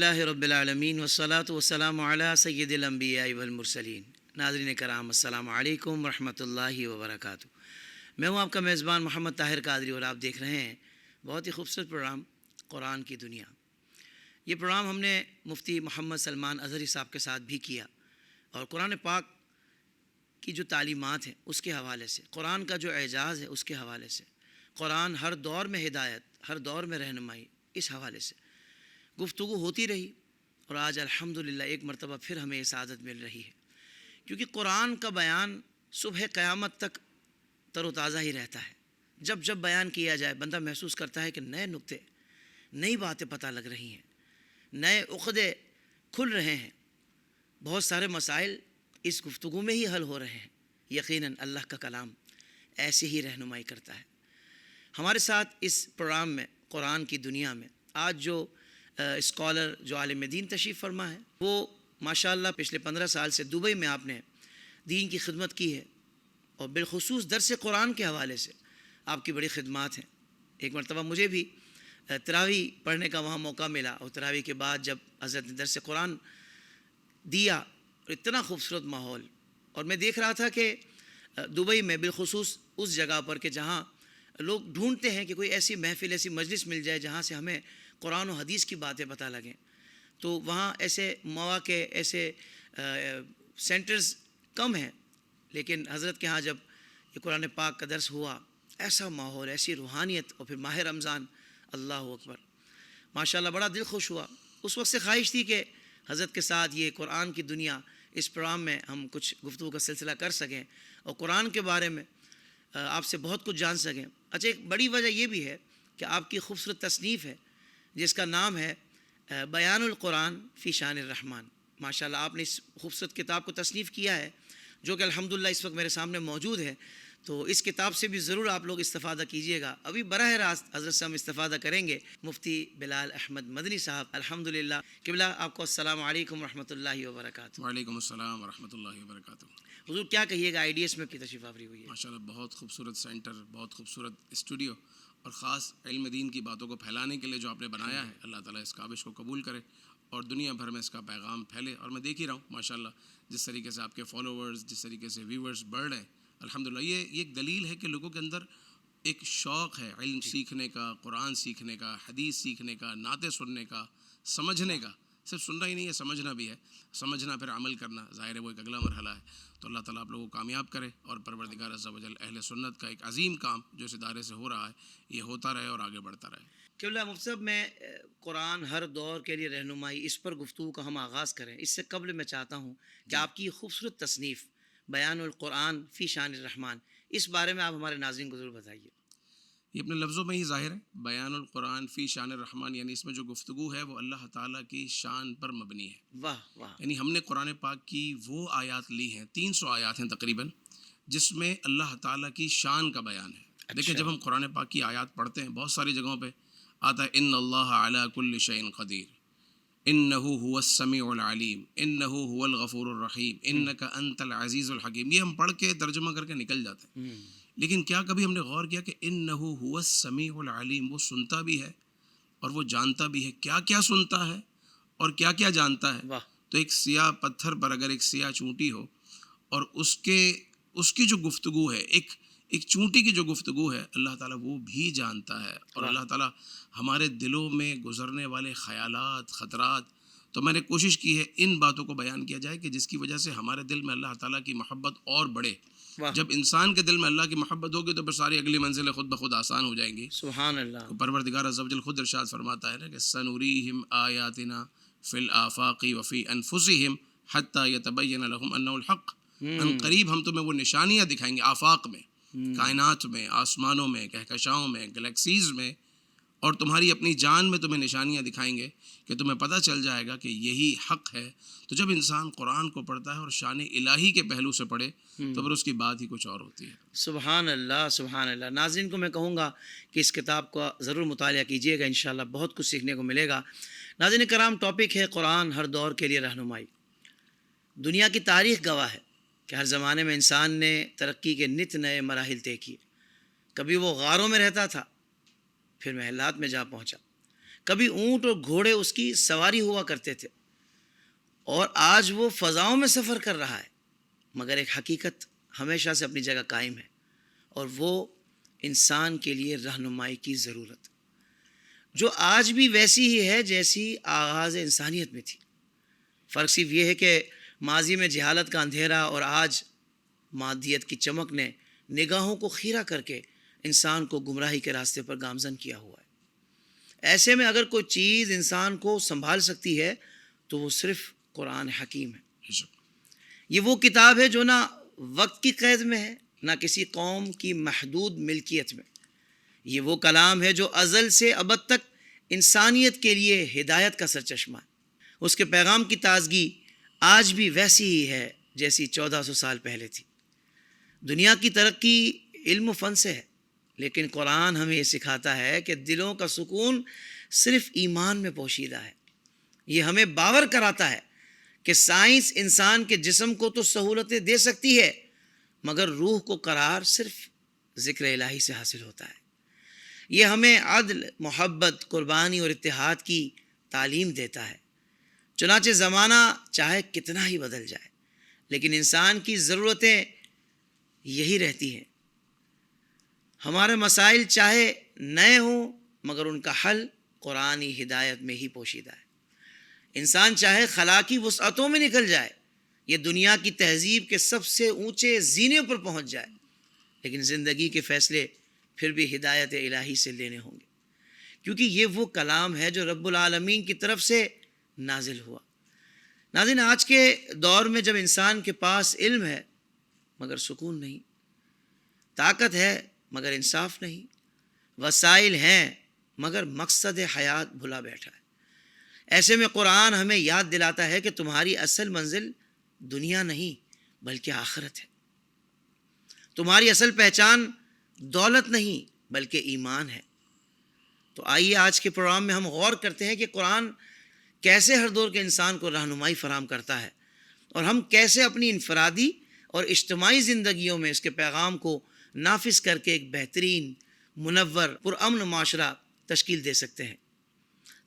الحمدللہ رب العالمین والصلاة والسلام علی سید الانبیاء والمرسلین۔ ناظرین کرام السلام علیکم ورحمۃ اللہ وبرکاتہ۔ میں ہوں آپ کا میزبان محمد طاہر قادری اور آپ دیکھ رہے ہیں بہت ہی خوبصورت پروگرام قرآن کی دنیا۔ یہ پروگرام ہم نے مفتی محمد سلمان اظہری صاحب کے ساتھ بھی کیا اور قرآن پاک کی جو تعلیمات ہیں اس کے حوالے سے، قرآن کا جو اعجاز ہے اس کے حوالے سے، قرآن ہر دور میں ہدایت، ہر دور میں رہنمائی، اس حوالے سے گفتگو ہوتی رہی اور آج الحمدللہ ایک مرتبہ پھر ہمیں یہ سعادت مل رہی ہے، کیونکہ قرآن کا بیان صبح قیامت تک تر و تازہ ہی رہتا ہے۔ جب جب بیان کیا جائے بندہ محسوس کرتا ہے کہ نئے نکتے، نئی باتیں پتہ لگ رہی ہیں، نئے عقدے کھل رہے ہیں، بہت سارے مسائل اس گفتگو میں ہی حل ہو رہے ہیں۔ یقیناً اللہ کا کلام ایسے ہی رہنمائی کرتا ہے۔ ہمارے ساتھ اس پروگرام میں قرآن کی دنیا میں آج جو اسکالر جو عالم دین تشریف فرما ہے، وہ ماشاءاللہ پچھلے 15 سال سے دبئی میں آپ نے دین کی خدمت کی ہے اور بالخصوص درس قرآن کے حوالے سے آپ کی بڑی خدمات ہیں۔ ایک مرتبہ مجھے بھی تراویح پڑھنے کا وہاں موقع ملا اور تراویح کے بعد جب حضرت نے درس قرآن دیا اور اتنا خوبصورت ماحول، اور میں دیکھ رہا تھا کہ دبئی میں بالخصوص اس جگہ پر کہ جہاں لوگ ڈھونڈتے ہیں کہ کوئی ایسی محفل، ایسی مجلس مل جائے جہاں سے ہمیں قرآن و حدیث کی باتیں پتہ لگیں، تو وہاں ایسے مواقع، ایسے سینٹرز کم ہیں، لیکن حضرت کے ہاں جب یہ قرآن پاک کا درس ہوا، ایسا ماحول، ایسی روحانیت، اور پھر ماہ رمضان، اللہ اکبر، ماشاءاللہ بڑا دل خوش ہوا۔ اس وقت سے خواہش تھی کہ حضرت کے ساتھ یہ قرآن کی دنیا اس پروگرام میں ہم کچھ گفتگو کا سلسلہ کر سکیں اور قرآن کے بارے میں آپ سے بہت کچھ جان سکیں۔ اچھا، ایک بڑی وجہ یہ بھی ہے کہ آپ کی خوبصورت تصنیف ہے جس کا نام ہے بیان القرآن فی شان الرحمن۔ ماشاءاللہ آپ نے اس خوبصورت کتاب کو تصنیف کیا ہے جو کہ الحمدللہ اس وقت میرے سامنے موجود ہے، تو اس کتاب سے بھی ضرور آپ لوگ استفادہ کیجئے گا۔ ابھی براہ راست حضرت سے ہم استفادہ کریں گے۔ مفتی بلال احمد مدنی صاحب، الحمدللہ۔ قبلہ آپ کو السلام علیکم ورحمۃ اللہ وبرکاتہ۔ وعلیکم السلام ورحمۃ اللہ وبرکاتہ۔ حضور کیا کہیے گا IDS میں کی تشریف آوری ہوئی ہے؟ ماشاءاللہ بہت خوبصورت سینٹر، بہت خوبصورت اسٹوڈیو، اور خاص علم دین کی باتوں کو پھیلانے کے لیے جو آپ نے بنایا ہے، اللہ تعالیٰ اس کاوش کو قبول کرے اور دنیا بھر میں اس کا پیغام پھیلے۔ اور میں دیکھ ہی رہا ہوں ماشاءاللہ جس طریقے سے آپ کے فالوورز، جس طریقے سے ویورز بڑھ رہے ہیں، الحمدللہ یہ ایک دلیل ہے کہ لوگوں کے اندر ایک شوق ہے علم سیکھنے کا، قرآن سیکھنے کا، حدیث سیکھنے کا، نعتیں سننے کا، سمجھنے کا۔ صرف سننا ہی نہیں ہے، سمجھنا بھی ہے، سمجھنا پھر عمل کرنا، ظاہر ہے وہ ایک اگلا مرحلہ ہے۔ تو اللہ تعالیٰ آپ لوگوں کو کامیاب کرے اور پروردگار عز و جل اہل سنت کا ایک عظیم کام جو اس ادارے سے ہو رہا ہے یہ ہوتا رہے اور آگے بڑھتا رہے۔ قبلہ مفتی صاحب، میں قرآن ہر دور کے لیے رہنمائی، اس پر گفتگو کا ہم آغاز کریں، اس سے قبل میں چاہتا ہوں کہ آپ کی خوبصورت تصنیف بیان القرآن فی شان الرحمن، اس بارے میں آپ ہمارے ناظرین کو ضرور بتائیے۔ یہ اپنے لفظوں میں ہی ظاہر ہے، بیان القرآن فی شان الرحمن، یعنی اس میں جو گفتگو ہے وہ اللہ تعالیٰ کی شان پر مبنی ہے۔ واہ واہ۔ یعنی ہم نے قرآن پاک کی وہ آیات لی ہیں، 300 آیات ہیں تقریباً، جس میں اللہ تعالیٰ کی شان کا بیان ہے۔ دیکھیں جب ہم قرآن پاک کی آیات پڑھتے ہیں بہت ساری جگہوں پہ آتا ہے ان اللہ علی کل شیء قدیر، انہ هو السمیع العلیم، انہ هو الغفور الرحیم، انک انت العزیز الحکیم۔ یہ ہم پڑھ کے ترجمہ کر کے نکل جاتے ہیں، لیکن کیا کبھی ہم نے غور کیا کہ انہ هو السمیع العلیم، وہ سنتا بھی ہے اور وہ جانتا بھی ہے، کیا کیا سنتا ہے اور کیا کیا جانتا ہے؟ واہ۔ تو ایک سیاہ پتھر پر اگر ایک سیاہ چونٹی ہو اور اس کی جو گفتگو ہے، ایک چونٹی کی جو گفتگو ہے، اللہ تعالیٰ وہ بھی جانتا ہے، اور اللہ تعالیٰ ہمارے دلوں میں گزرنے والے خیالات، خطرات، تو میں نے کوشش کی ہے ان باتوں کو بیان کیا جائے کہ جس کی وجہ سے ہمارے دل میں اللہ تعالیٰ کی محبت اور بڑھے۔ جب انسان کے دل میں اللہ کی محبت ہوگی تو پھر ساری اگلی منزلیں خود بخود آسان ہو جائیں گی۔ سبحان اللہ۔ پروردگار عز و جل خود ارشاد فرماتا ہے نا کہ سنوریہم آیاتنا فی الآفاق وفی انفسہم حتی یتبین لہم انہ الحق۔ ان قریب ہم تمہیں وہ نشانیاں دکھائیں گے آفاق میں، کائنات میں، آسمانوں میں، کہکشاؤں میں، گلیکسیز میں، اور تمہاری اپنی جان میں تمہیں نشانیاں دکھائیں گے کہ تمہیں پتہ چل جائے گا کہ یہی حق ہے۔ تو جب انسان قرآن کو پڑھتا ہے اور شان الہی کے پہلو سے پڑھے تو پھر اس کی بات ہی کچھ اور ہوتی ہے۔ سبحان اللہ، سبحان اللہ۔ ناظرین کو میں کہوں گا کہ اس کتاب کا ضرور مطالعہ کیجیے گا، انشاءاللہ بہت کچھ سیکھنے کو ملے گا۔ ناظرین کرام، ٹاپک ہے قرآن ہر دور کے لیے رہنمائی۔ دنیا کی تاریخ گواہ ہے کہ ہر زمانے میں انسان نے ترقی کے نت نئے مراحل طے کیے۔ کبھی وہ غاروں میں رہتا تھا، پھر محلات میں جا پہنچا، کبھی اونٹ اور گھوڑے اس کی سواری ہوا کرتے تھے، اور آج وہ فضاؤں میں سفر کر رہا ہے، مگر ایک حقیقت ہمیشہ سے اپنی جگہ قائم ہے، اور وہ انسان کے لیے رہنمائی کی ضرورت، جو آج بھی ویسی ہی ہے جیسی آغاز انسانیت میں تھی۔ فرق صرف یہ ہے کہ ماضی میں جہالت کا اندھیرا اور آج مادیت کی چمک نے نگاہوں کو خیرہ کر کے انسان کو گمراہی کے راستے پر گامزن کیا ہوا ہے۔ ایسے میں اگر کوئی چیز انسان کو سنبھال سکتی ہے تو وہ صرف قرآن حکیم ہے۔ بے شک۔ یہ وہ کتاب ہے جو نہ وقت کی قید میں ہے، نہ کسی قوم کی محدود ملکیت میں۔ یہ وہ کلام ہے جو ازل سے ابد تک انسانیت کے لیے ہدایت کا سرچشمہ ہے۔ اس کے پیغام کی تازگی آج بھی ویسی ہی ہے جیسی 1400 سال پہلے تھی۔ دنیا کی ترقی علم و فن سے ہے، لیکن قرآن ہمیں یہ سکھاتا ہے کہ دلوں کا سکون صرف ایمان میں پوشیدہ ہے۔ یہ ہمیں باور کراتا ہے کہ سائنس انسان کے جسم کو تو سہولتیں دے سکتی ہے، مگر روح کو قرار صرف ذکر الہی سے حاصل ہوتا ہے۔ یہ ہمیں عدل، محبت، قربانی اور اتحاد کی تعلیم دیتا ہے۔ چنانچہ زمانہ چاہے کتنا ہی بدل جائے، لیکن انسان کی ضرورتیں یہی رہتی ہیں۔ ہمارے مسائل چاہے نئے ہوں، مگر ان کا حل قرآنی ہدایت میں ہی پوشیدہ ہے۔ انسان چاہے خلا کی وسعتوں میں نکل جائے، یہ دنیا کی تہذیب کے سب سے اونچے زینے پر پہنچ جائے، لیکن زندگی کے فیصلے پھر بھی ہدایت الہی سے لینے ہوں گے، کیونکہ یہ وہ کلام ہے جو رب العالمین کی طرف سے نازل ہوا۔ ناظرین، آج کے دور میں جب انسان کے پاس علم ہے مگر سکون نہیں، طاقت ہے مگر انصاف نہیں، وسائل ہیں مگر مقصد حیات بھلا بیٹھا ہے، ایسے میں قرآن ہمیں یاد دلاتا ہے کہ تمہاری اصل منزل دنیا نہیں بلکہ آخرت ہے۔ تمہاری اصل پہچان دولت نہیں بلکہ ایمان ہے۔ تو آئیے آج کے پروگرام میں ہم غور کرتے ہیں کہ قرآن کیسے ہر دور کے انسان کو رہنمائی فراہم کرتا ہے، اور ہم کیسے اپنی انفرادی اور اجتماعی زندگیوں میں اس کے پیغام کو نافذ کر کے ایک بہترین، منور، پرامن معاشرہ تشکیل دے سکتے ہیں۔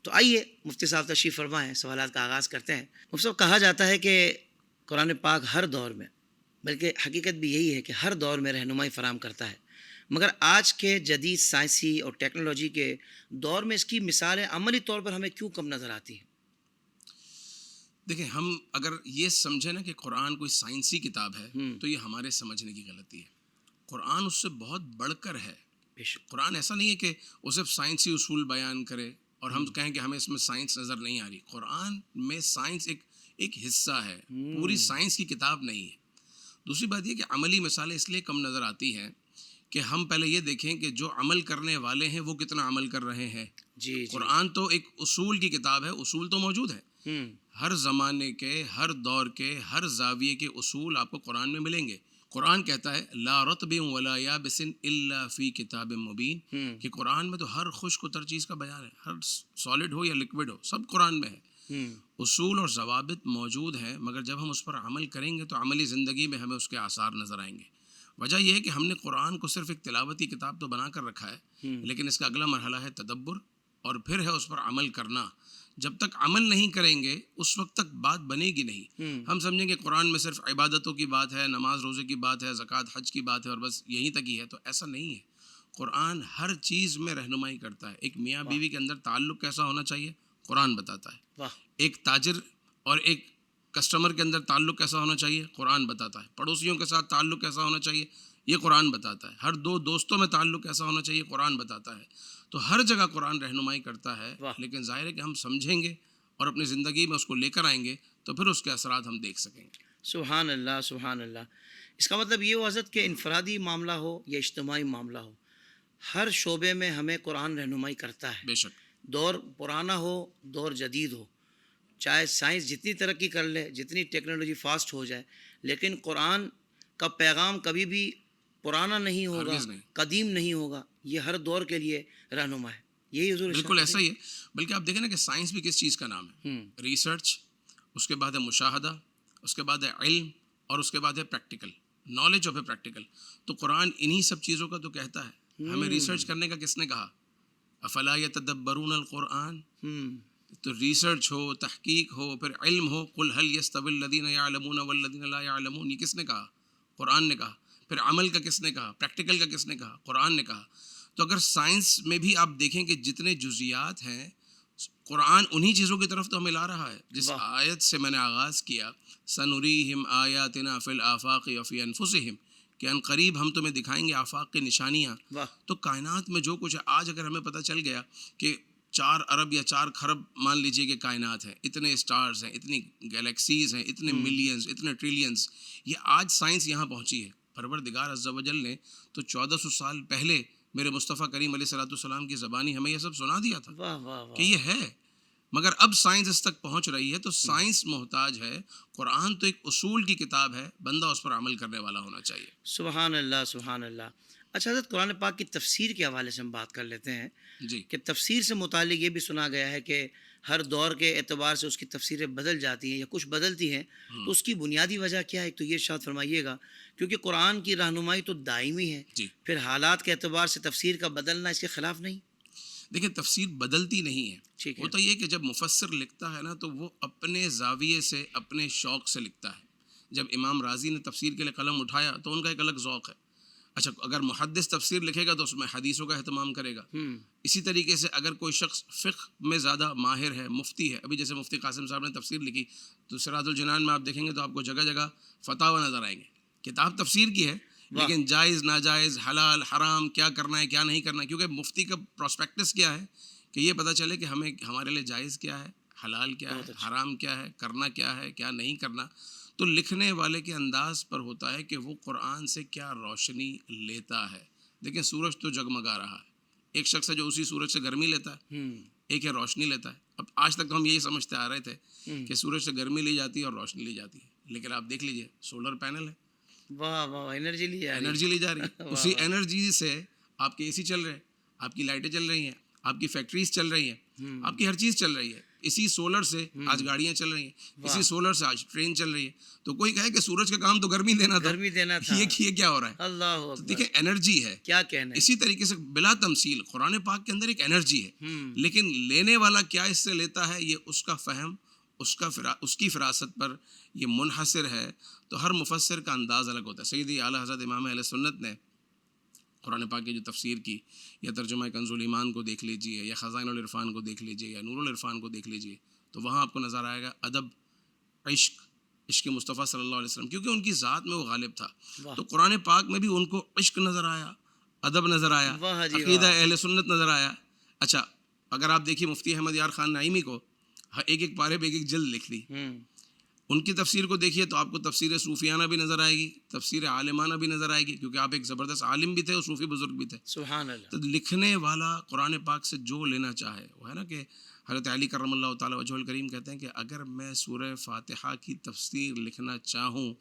تو آئیے مفتی صاحب تشریف فرما ہے، سوالات کا آغاز کرتے ہیں۔ مفتی صاحب، کہا جاتا ہے کہ قرآن پاک ہر دور میں، بلکہ حقیقت بھی یہی ہے کہ ہر دور میں رہنمائی فراہم کرتا ہے، مگر آج کے جدید سائنسی اور ٹیکنالوجی کے دور میں اس کی مثالیں عملی طور پر ہمیں کیوں کم نظر آتی ہیں؟ دیکھیں، ہم اگر یہ سمجھیں نا کہ قرآن کوئی سائنسی کتاب ہے تو یہ ہمارے سمجھنے کی غلطی ہے۔ قرآن اس سے بہت بڑھ کر ہے۔ قرآن ایسا نہیں ہے کہ وہ صرف سائنسی اصول بیان کرے اور ہم کہیں کہ ہمیں اس میں سائنس نظر نہیں آ رہی۔ قرآن میں سائنس ایک حصہ ہے، پوری سائنس کی کتاب نہیں ہے۔ دوسری بات یہ کہ عملی مثالیں اس لیے کم نظر آتی ہیں کہ ہم پہلے یہ دیکھیں کہ جو عمل کرنے والے ہیں وہ کتنا عمل کر رہے ہیں۔ قرآن تو ایک اصول کی کتاب ہے، اصول تو موجود ہے، ہر زمانے کے، ہر دور کے، ہر زاویے کے اصول آپ کو قرآن میں ملیں گے۔ قرآن کہتا ہے لا رطب ولا یابس الا فی کتاب مبین، کہ قرآن میں تو ہر خشک و تر چیز کا بیان ہے، ہر سالڈ ہو یا لکوڈ ہو، سب قرآن میں ہے۔ اصول اور ضوابط موجود ہیں، مگر جب ہم اس پر عمل کریں گے تو عملی زندگی میں ہمیں اس کے آثار نظر آئیں گے۔ وجہ یہ ہے کہ ہم نے قرآن کو صرف ایک تلاوتی کتاب تو بنا کر رکھا ہے، لیکن اس کا اگلا مرحلہ ہے تدبر، اور پھر ہے اس پر عمل کرنا۔ جب تک عمل نہیں کریں گے اس وقت تک بات بنے گی نہیں۔ ہم سمجھیں کہ قرآن میں صرف عبادتوں کی بات ہے، نماز روزے کی بات ہے، زکوٰۃ حج کی بات ہے اور بس یہیں تک ہی ہے، تو ایسا نہیں ہے۔ قرآن ہر چیز میں رہنمائی کرتا ہے۔ ایک میاں بیوی کے اندر تعلق کیسا ہونا چاہیے قرآن بتاتا ہے۔ ایک تاجر اور ایک کسٹمر کے اندر تعلق کیسا ہونا چاہیے قرآن بتاتا ہے۔ پڑوسیوں کے ساتھ تعلق کیسا ہونا چاہیے یہ قرآن بتاتا ہے۔ ہر دو دوستوں میں تعلق کیسا ہونا چاہیے قرآن بتاتا ہے۔ تو ہر جگہ قرآن رہنمائی کرتا ہے، لیکن ظاہر ہے کہ ہم سمجھیں گے اور اپنی زندگی میں اس کو لے کر آئیں گے تو پھر اس کے اثرات ہم دیکھ سکیں گے۔ سبحان اللہ، سبحان اللہ۔ اس کا مطلب یہ ہوا حضرت کہ انفرادی معاملہ ہو یا اجتماعی معاملہ ہو، ہر شعبے میں ہمیں قرآن رہنمائی کرتا ہے۔ بے شک۔ دور پرانا ہو، دور جدید ہو، چاہے سائنس جتنی ترقی کر لے، جتنی ٹیکنالوجی فاسٹ ہو جائے، لیکن قرآن کا پیغام کبھی بھی پرانا نہیں ہوگا، ہرگز نہیں۔ قدیم نہیں ہوگا، یہ ہر دور کے لیے رہنما ہے۔ یہی حضور بالکل ایسا ہی ہے۔ بلکہ آپ دیکھیں نا کہ سائنس بھی کس چیز کا نام ہے؟ ریسرچ، اس کے بعد ہے مشاہدہ، اس کے بعد ہے علم، اور اس کے بعد ہے practical knowledge of a practical. تو قرآن انہی سب چیزوں کا تو کہتا ہے۔ ہمیں ریسرچ کرنے کا کس نے کہا؟ افلا یتدبرون القرآن، ہم، تو ریسرچ ہو، تحقیق ہو، پھر علم ہو. قل هل يستوي الذين يعلمون والذين لا يعلمون، یہ کس نے کہا؟ قرآن نے کہا. پھر عمل کا کس نے کہا؟ پریکٹیکل کا کس نے کہا؟ قرآن نے کہا. تو اگر سائنس میں بھی آپ دیکھیں کہ جتنے جزیات ہیں، قرآن انہی چیزوں کی طرف تو ہمیں لا رہا ہے. جس آیت سے میں نے آغاز کیا، سنریہم آیاتنا فی الآفاق وفی انفسہم، کہ ان قریب ہم تمہیں دکھائیں گے آفاق کی نشانیاں. واہ، تو کائنات میں جو کچھ ہے، آج اگر ہمیں پتہ چل گیا کہ 4 ارب یا 4 خرب مان لیجئے کہ کائنات ہے، اتنے اسٹارز ہیں، اتنی گیلیکسیز ہیں، اتنے ملینز، اتنے ٹریلینز، یہ آج سائنس یہاں پہنچی ہے. پروردگار عز و جل نے تو 1400 سال پہلے میرے مصطفیٰ کریم علیہ السلام کی زبانی ہمیں یہ سب سنا دیا تھا واہ واہ کہ واہ، یہ ہے. مگر اب سائنس اس تک پہنچ رہی ہے، تو سائنس محتاج ہے. قرآن تو ایک اصول کی کتاب ہے، بندہ اس پر عمل کرنے والا ہونا چاہیے. سبحان اللہ سبحان اللہ. اچھا حضرت، قرآن پاک کی تفسیر کے حوالے سے ہم بات کر لیتے ہیں جی کہ تفسیر سے متعلق یہ بھی سنا گیا ہے کہ ہر دور کے اعتبار سے اس کی تفسیریں بدل جاتی ہیں یا کچھ بدلتی ہیں. تو اس کی بنیادی وجہ کیا ہے؟ تو یہ ارشاد فرمائیے گا، کیونکہ قرآن کی رہنمائی تو دائمی ہے، جی پھر حالات کے اعتبار سے تفسیر کا بدلنا اس کے خلاف نہیں. دیکھیں، تفسیر بدلتی نہیں ہے. ٹھیک ہے. ہوتا یہ کہ جب مفسر لکھتا ہے نا، تو وہ اپنے زاویے سے، اپنے شوق سے لکھتا ہے. جب امام راضی نے تفسیر کے لیے قلم اٹھایا تو ان کا ایک الگ ذوق ہے. اچھا، اگر محدث تفسیر لکھے گا تو اس میں حدیثوں کا اہتمام کرے گا. اسی طریقے سے اگر کوئی شخص فقہ میں زیادہ ماہر ہے، مفتی ہے، ابھی جیسے مفتی قاسم صاحب نے تفسیر لکھی، تو سراج الجنان میں آپ دیکھیں گے تو آپ کو جگہ جگہ فتاوی نظر آئیں گے. کتاب تفسیر کی ہے، لیکن جائز ناجائز، حلال حرام، کیا کرنا ہے کیا نہیں کرنا ہے، کیونکہ مفتی کا پراسپیکٹس کیا ہے کہ یہ پتہ چلے کہ ہمیں، ہمارے لیے جائز کیا ہے، حلال کیا ہے، حرام کیا ہے، کرنا کیا ہے، کیا نہیں کرنا. تو لکھنے والے کے انداز پر ہوتا ہے کہ وہ قرآن سے کیا روشنی لیتا ہے. دیکھیں، سورج تو جگمگا رہا ہے، ایک شخص ہے جو اسی سورج سے گرمی لیتا ہے، ایک ہے روشنی لیتا ہے. اب آج تک تو ہم یہی سمجھتے آ رہے تھے کہ سورج سے گرمی لی جاتی ہے اور روشنی لی جاتی ہے، لیکن آپ دیکھ لیجئے سولر پینل ہے، واہ واہ، انرجی لی جا رہی ہے. انرجی لی جا رہی ہے. اسی انرجی سے آپ کے اے سی چل رہے ہیں، آپ کی لائٹیں چل رہی ہیں، آپ کی فیکٹریز چل رہی ہیں، آپ کی ہر چیز چل رہی ہے. اسی سولر سے آج گاڑیاں چل رہی ہیں، اسی سولر سے آج ٹرین چل رہی ہے. تو کوئی کہے کہ سورج کا کام تو گرمی دینا تھا، گرمی دینا تھا. یہ کیا ہو رہا ہے؟ اللہ تو اکبر، دیکھیں، انرجی ہے. کیا کہنا ہے. اسی طریقے سے بلا تمثیل قرآن پاک کے اندر ایک انرجی ہے، لیکن لینے والا کیا اس سے لیتا ہے، یہ اس کا فہم، اس کی فراست پر یہ منحصر ہے. تو ہر مفسر کا انداز الگ ہوتا ہے. سیدی اعلیٰ حضرت امام اہل سنت نے قرآن پاک کی جو تفسیر کی، یا ترجمہ کنز الایمان کو دیکھ لیجئے، یا خزائن العرفان کو دیکھ لیجئے، یا نور العرفان کو دیکھ لیجئے، تو وہاں آپ کو نظر آئے گا ادب، عشق مصطفیٰ صلی اللہ علیہ وسلم، کیونکہ ان کی ذات میں وہ غالب تھا. تو قرآن پاک میں بھی ان کو عشق نظر آیا، ادب نظر آیا، عقیدہ اہل سنت نظر آیا. اچھا، اگر آپ دیکھیے مفتی احمد یار خان نعیمی کو ایک ایک پارے پہ ایک ایک جلد لکھ دی. ان کی تفسیر کو دیکھیے تو آپ کو تفسیر صوفیانہ بھی نظر آئے گی، تفسیر عالمانہ بھی نظر آئے گی، کیونکہ آپ ایک زبردست عالم بھی تھے اور صوفی بزرگ بھی تھے. سبحان اللہ. تو لکھنے والا قرآن پاک سے جو لینا چاہے، وہ ہے نا کہ حضرت علی کرم اللہ تعالیٰ وجہ الکریم کہتے ہیں کہ اگر میں سورہ فاتحہ کی تفسیر لکھنا چاہوں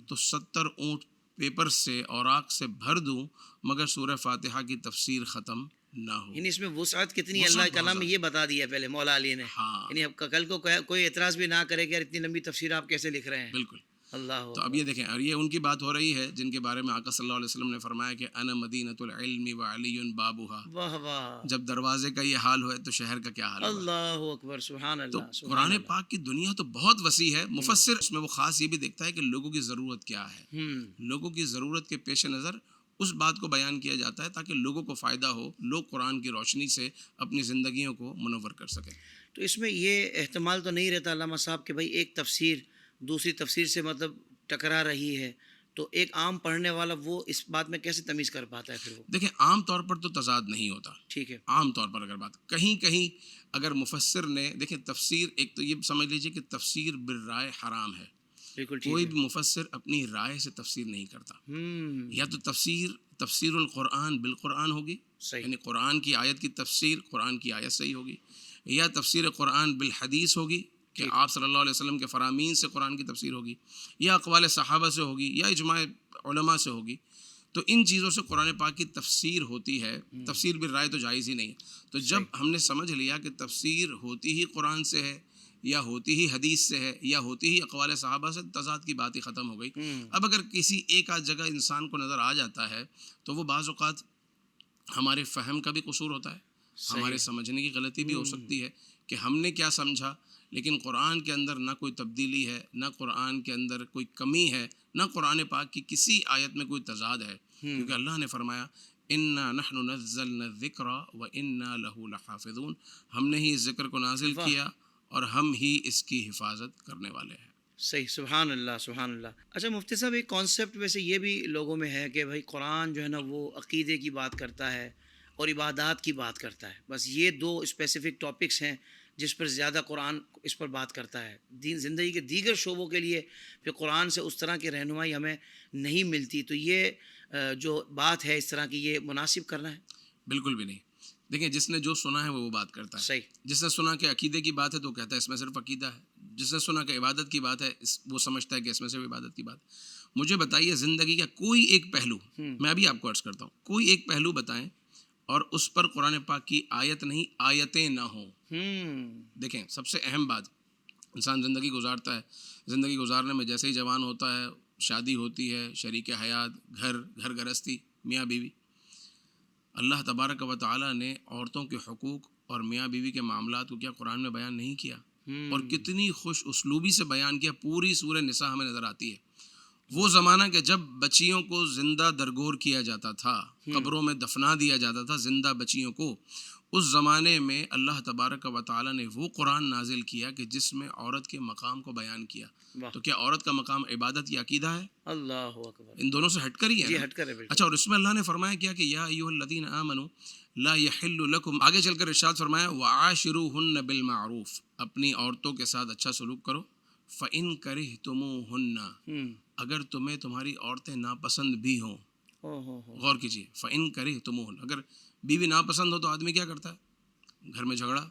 تو 70 اونٹ پیپر سے، اوراق سے بھر دوں، مگر سورہ فاتحہ کی تفسیر ختم نہ ہو. یعنی اس میں وسعت کتنی اللہ کے کلام میں یہ بتا دیا پہلے مولا علی نے. ہاں یعنی اب کل کو کوئی اعتراض بھی نہ کرے کہ یار اتنی لمبی تفسیر آپ کیسے لکھ رہے ہیں. بالکل. اللہ. تو اب یہ دیکھیں، اور یہ ان کی بات ہو رہی ہے جن کے بارے میں آقا صلی اللہ علیہ وسلم نے فرمایا کہ انا مدینۃ العلم وعلی بابها. واہ واہ، جب دروازے کا یہ حال ہوئے تو شہر کا کیا حال ہوگا. اللہ اکبر، سبحان تو اللہ. قرآن پاک کی دنیا تو بہت وسیع ہے. مفسر اس میں وہ خاص یہ بھی دیکھتا ہے کہ لوگوں کی ضرورت کیا ہے، لوگوں کی ضرورت کے پیش نظر اس بات کو بیان کیا جاتا ہے تاکہ لوگوں کو فائدہ ہو، لوگ قرآن کی روشنی سے اپنی زندگیوں کو منور کر سکیں. تو اس میں یہ احتمال تو نہیں رہتا علامہ صاحب کہ بھائی ایک تفسیر دوسری تفسیر سے مطلب ٹکرا رہی ہے، تو ایک عام پڑھنے والا وہ اس بات میں کیسے تمیز کر پاتا ہے پھر وہ؟ دیکھیں، عام طور پر تو تضاد نہیں ہوتا. ٹھیک ہے. عام طور پر اگر بات کہیں اگر مفسر نے، دیکھیں تفسیر، ایک تو یہ سمجھ لیجئے کہ تفسیر بالرائے حرام ہے. بالکل ٹھیک کوئی ہے. بھی مفسر اپنی رائے سے تفسیر نہیں کرتا. یا تو تفسیر القرآن بالقرآن ہوگی، یعنی قرآن کی آیت کی تفسیر قرآن کی آیت سے ہی ہوگی، یا تفسیر قرآن بالحدیث ہوگی کہ آپ صلی اللہ علیہ وسلم کے فرامین سے قرآن کی تفسیر ہوگی، یا اقوال صحابہ سے ہوگی، یا اجماع علماء سے ہوگی. تو ان چیزوں سے قرآن پاک کی تفسیر ہوتی ہے. تفسیر بالرائے تو جائز ہی نہیں ہے. تو جب ہم نے سمجھ لیا کہ تفسیر ہوتی ہی قرآن سے ہے، یا ہوتی ہی حدیث سے ہے، یا ہوتی ہی اقوال صحابہ سے، تضاد کی بات ہی ختم ہو گئی. اب اگر کسی ایک آدھ جگہ انسان کو نظر آ جاتا ہے تو وہ بعض اوقات ہمارے فہم کا بھی قصور ہوتا ہے، ہمارے سمجھنے کی غلطی بھی ہو سکتی ہے کہ ہم نے کیا سمجھا، لیکن قرآن کے اندر نہ کوئی تبدیلی ہے، نہ قرآن کے اندر کوئی کمی ہے، نہ قرآن پاک کی کسی آیت میں کوئی تضاد ہے، کیونکہ اللہ نے فرمایا انا نحن نزلنا الذکر وانا لہ لحافظون، ہم نے ہی اس ذکر کو نازل کیا اور ہم ہی اس کی حفاظت کرنے والے ہیں۔ صحیح، سبحان اللہ سبحان اللہ۔ اچھا مفتی صاحب، ایک کانسیپٹ ویسے یہ بھی لوگوں میں ہے کہ بھائی قرآن جو ہے نا وہ عقیدے کی بات کرتا ہے اور عبادات کی بات کرتا ہے، بس یہ دو اسپیسیفک ٹاپکس ہیں جس پر زیادہ قرآن اس پر بات کرتا ہے۔ دین زندگی کے دیگر شعبوں کے لیے پھر قرآن سے اس طرح کی رہنمائی ہمیں نہیں ملتی، تو یہ جو بات ہے اس طرح کی، یہ مناسب کرنا ہے؟ بالکل بھی نہیں۔ دیکھیں، جس نے جو سنا ہے وہ بات کرتا ہے۔ صحیح، جس نے سنا کہ عقیدے کی بات ہے تو کہتا ہے اس میں صرف عقیدہ ہے، جس نے سنا کہ عبادت کی بات ہے وہ سمجھتا ہے کہ اس میں صرف عبادت کی بات ہے۔ مجھے بتائیے زندگی کا کوئی ایک پہلو، میں ابھی آپ کو عرض کرتا ہوں، کوئی ایک پہلو بتائیں اور اس پر قرآن پاک کی آیت نہیں، آیتیں نہ ہوں۔ دیکھیں، سب سے اہم بات، انسان زندگی گزارتا ہے، زندگی گزارنے میں جیسے ہی جوان ہوتا ہے، شادی ہوتی ہے، شریک حیات، گھر گرہستی، میاں بیوی، اللہ تبارک و تعالیٰ نے عورتوں کے حقوق اور میاں بیوی کے معاملات کو کیا قرآن میں بیان نہیں کیا؟ اور کتنی خوش اسلوبی سے بیان کیا، پوری سورہ نساء ہمیں نظر آتی ہے۔ وہ زمانہ کہ جب بچیوں کو زندہ درگور کیا جاتا تھا، قبروں میں دفنا دیا جاتا تھا زندہ بچیوں کو، اس زمانے میں اللہ تبارک و تعالیٰ نے وہ قرآن نازل کیا کہ جس میں عورت کے مقام کو بیان کیا۔ تو کیا عورت کا مقام عبادت یا عقیدہ ہے؟ اللہ اکبر، ان دونوں سے ہٹ کر ہی ہے جی نا؟ ہٹ کر ہے بالکل۔ اچھا، اور اس میں اللہ نے فرمایا کیا کہ یا ایھا الذین آمنوا لا یحل لکم، آگے چل کر ارشاد فرمایا وعاشروہن بالمعروف، اپنی عورتوں کے ساتھ اچھا سلوک کرو، فإن کرہتموہن، اگر تمہیں تمہاری عورتیں ناپسند بھی ہوں۔ غور کیجیے، فإن کرہتموہن، اگر بیوی ناپسند ہو تو آدمی کیا کرتا ہے؟ گھر میں جھگڑا،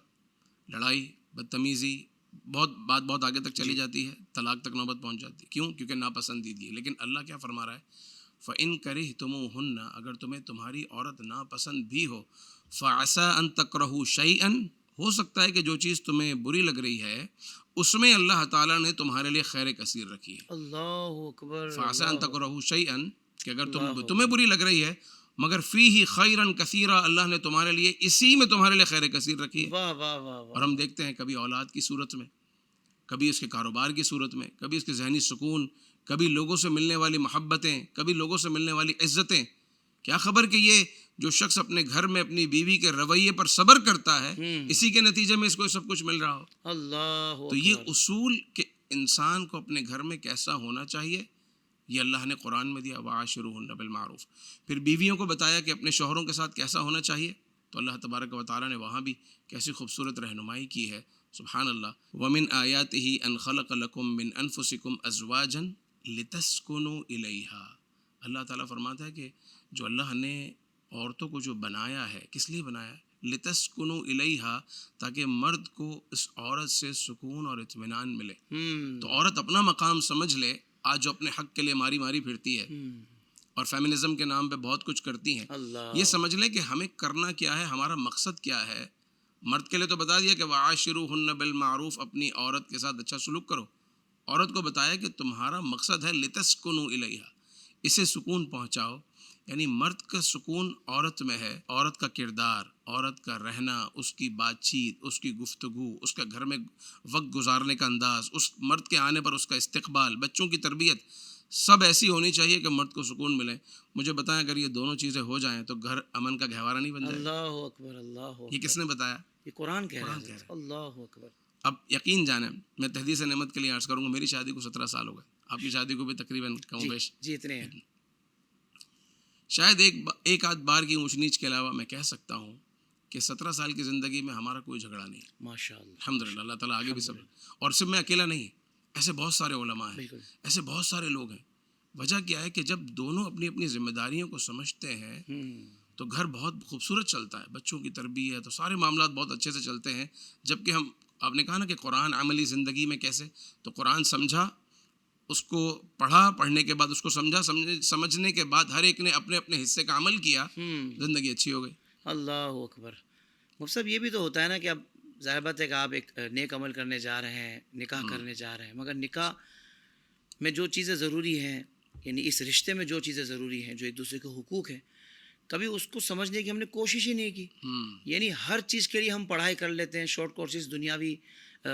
لڑائی، بدتمیزی، بہت آگے تک چلی جاتی ہے، طلاق تک نوبت پہنچ جاتی ہے۔ کیوں؟ کیونکہ ناپسندیدگی ہے۔ لیکن اللہ کیا فرما رہا ہے؟ فإن کرہتموہن، اگر تمہیں تمہاری عورت ناپسند بھی ہو، فعسیٰ ان تکرہوا شیئا، ہو سکتا ہے کہ جو چیز تمہیں بری لگ رہی ہے اس میں اللہ تعالیٰ نے تمہارے لیے خیر کثیر رکھی ہے۔ اللہ اکبر، فعسیٰ ان تکرہوا شیئا، کہ اگر تمہیں بری لگ رہی ہے مگر فیہ خیرا کثیرا، اللہ نے تمہارے لیے اسی میں تمہارے لیے خیر کثیر رکھی ہے۔ واہ واہ واہ اور واہ، ہم دیکھتے ہیں کبھی اولاد کی صورت میں، کبھی اس کے کاروبار کی صورت میں، کبھی اس کے ذہنی سکون، کبھی لوگوں سے ملنے والی محبتیں، کبھی لوگوں سے ملنے والی عزتیں۔ کیا خبر کہ یہ جو شخص اپنے گھر میں اپنی بیوی کے رویے پر صبر کرتا ہے اسی کے نتیجے میں اس کو سب کچھ مل رہا ہو۔ اللہ تو یہ اکبر، اصول کہ انسان کو اپنے گھر میں کیسا ہونا چاہیے یہ اللہ نے قرآن میں دیا، وعاشروہن بالمعروف۔ پھر بیویوں کو بتایا کہ اپنے شوہروں کے ساتھ کیسا ہونا چاہیے، تو اللہ تبارک و تعالیٰ نے وہاں بھی کیسی خوبصورت رہنمائی کی ہے، سبحان اللہ۔ وَمِنْ آیَاتِهِ أَنْ خَلَقَ لَكُم مِّنْ أَنفُسِكُمْ أَزْوَاجًا لِتَسْكُنُوا إِلَيْهَا، اللہ تعالیٰ فرماتا ہے کہ جو اللہ نے عورتوں کو جو بنایا ہے، کس لیے بنایا ہے؟ لِتَسْكُنُوا إِلَيْهَا، تاکہ مرد کو اس عورت سے سکون اور اطمینان ملے۔ تو عورت اپنا مقام سمجھ لے، آج جو اپنے حق کے لیے ماری پھرتی ہے اور فیمنزم کے نام پہ بہت کچھ کرتی ہیں، اللہ، یہ سمجھ لیں کہ ہمیں کرنا کیا ہے، ہمارا مقصد کیا ہے۔ مرد کے لیے تو بتا دیا کہ وعاشروہن بالمعروف، اپنی عورت کے ساتھ اچھا سلوک کرو۔ عورت کو بتایا کہ تمہارا مقصد ہے لتسکنوا الیہا، اسے سکون پہنچاؤ۔ یعنی مرد کا سکون عورت میں ہے، عورت کا کردار، عورت کا رہنا، اس کی بات چیت، اس کی گفتگو، اس کا گھر میں وقت گزارنے کا انداز، اس مرد کے آنے پر اس کا استقبال، بچوں کی تربیت، سب ایسی ہونی چاہیے کہ مرد کو سکون ملے۔ مجھے بتائیں اگر یہ دونوں چیزیں ہو جائیں تو گھر امن کا گہوارہ نہیں بن جائے؟ اللہ اکبر، اللہ یہ اکبر، کس نے بتایا؟ یہ قرآن کہہ رہا قرآن کہہ ہے، رہا ہے۔ اللہ اکبر۔ اب یقین جانیں، میں تحدیث نعمت کے لیے عرض کروں گا، میری شادی کو 17 سال ہو گئے، آپ کی شادی کو بھی تقریباً کم و بیش جی اتنے ہیں، شاید ایک آدھ بار کی اونچ نیچ کے علاوہ میں کہہ سکتا ہوں کہ 17 سال کی زندگی میں ہمارا کوئی جھگڑا نہیں ہے، ماشاء اللہ، الحمدللہ۔ اللہ تعالیٰ آگے بھی سب، اور صرف میں اکیلا نہیں، ایسے بہت سارے علماء ہیں، بالکل، ایسے بہت سارے لوگ ہیں۔ وجہ کیا ہے کہ جب دونوں اپنی اپنی ذمہ داریوں کو سمجھتے ہیں تو گھر بہت خوبصورت چلتا ہے، بچوں کی تربیت اور سارے معاملات بہت اچھے سے چلتے ہیں۔ جبکہ آپ نے کہا نا کہ قرآن عملی زندگی میں کیسے، تو قرآن سمجھا، اس کو پڑھا، پڑھنے کے بعد اس کو سمجھا، سمجھنے کے بعد ہر ایک نے اپنے اپنے حصے کا عمل کیا، زندگی اچھی ہو گئی۔ اللہ اکبر۔ مفتی صاحب یہ بھی تو ہوتا ہے نا کہ اب ظاہر بات ہے کہ آپ ایک نیک عمل کرنے جا رہے ہیں، نکاح کرنے جا رہے ہیں، مگر نکاح میں جو چیزیں ضروری ہیں، یعنی اس رشتے میں جو چیزیں ضروری ہیں، جو ایک دوسرے کے حقوق ہیں، کبھی اس کو سمجھنے کی ہم نے کوشش ہی نہیں کی. یعنی ہر چیز کے لیے ہم پڑھائی کر لیتے ہیں، شارٹ کورسز دنیاوی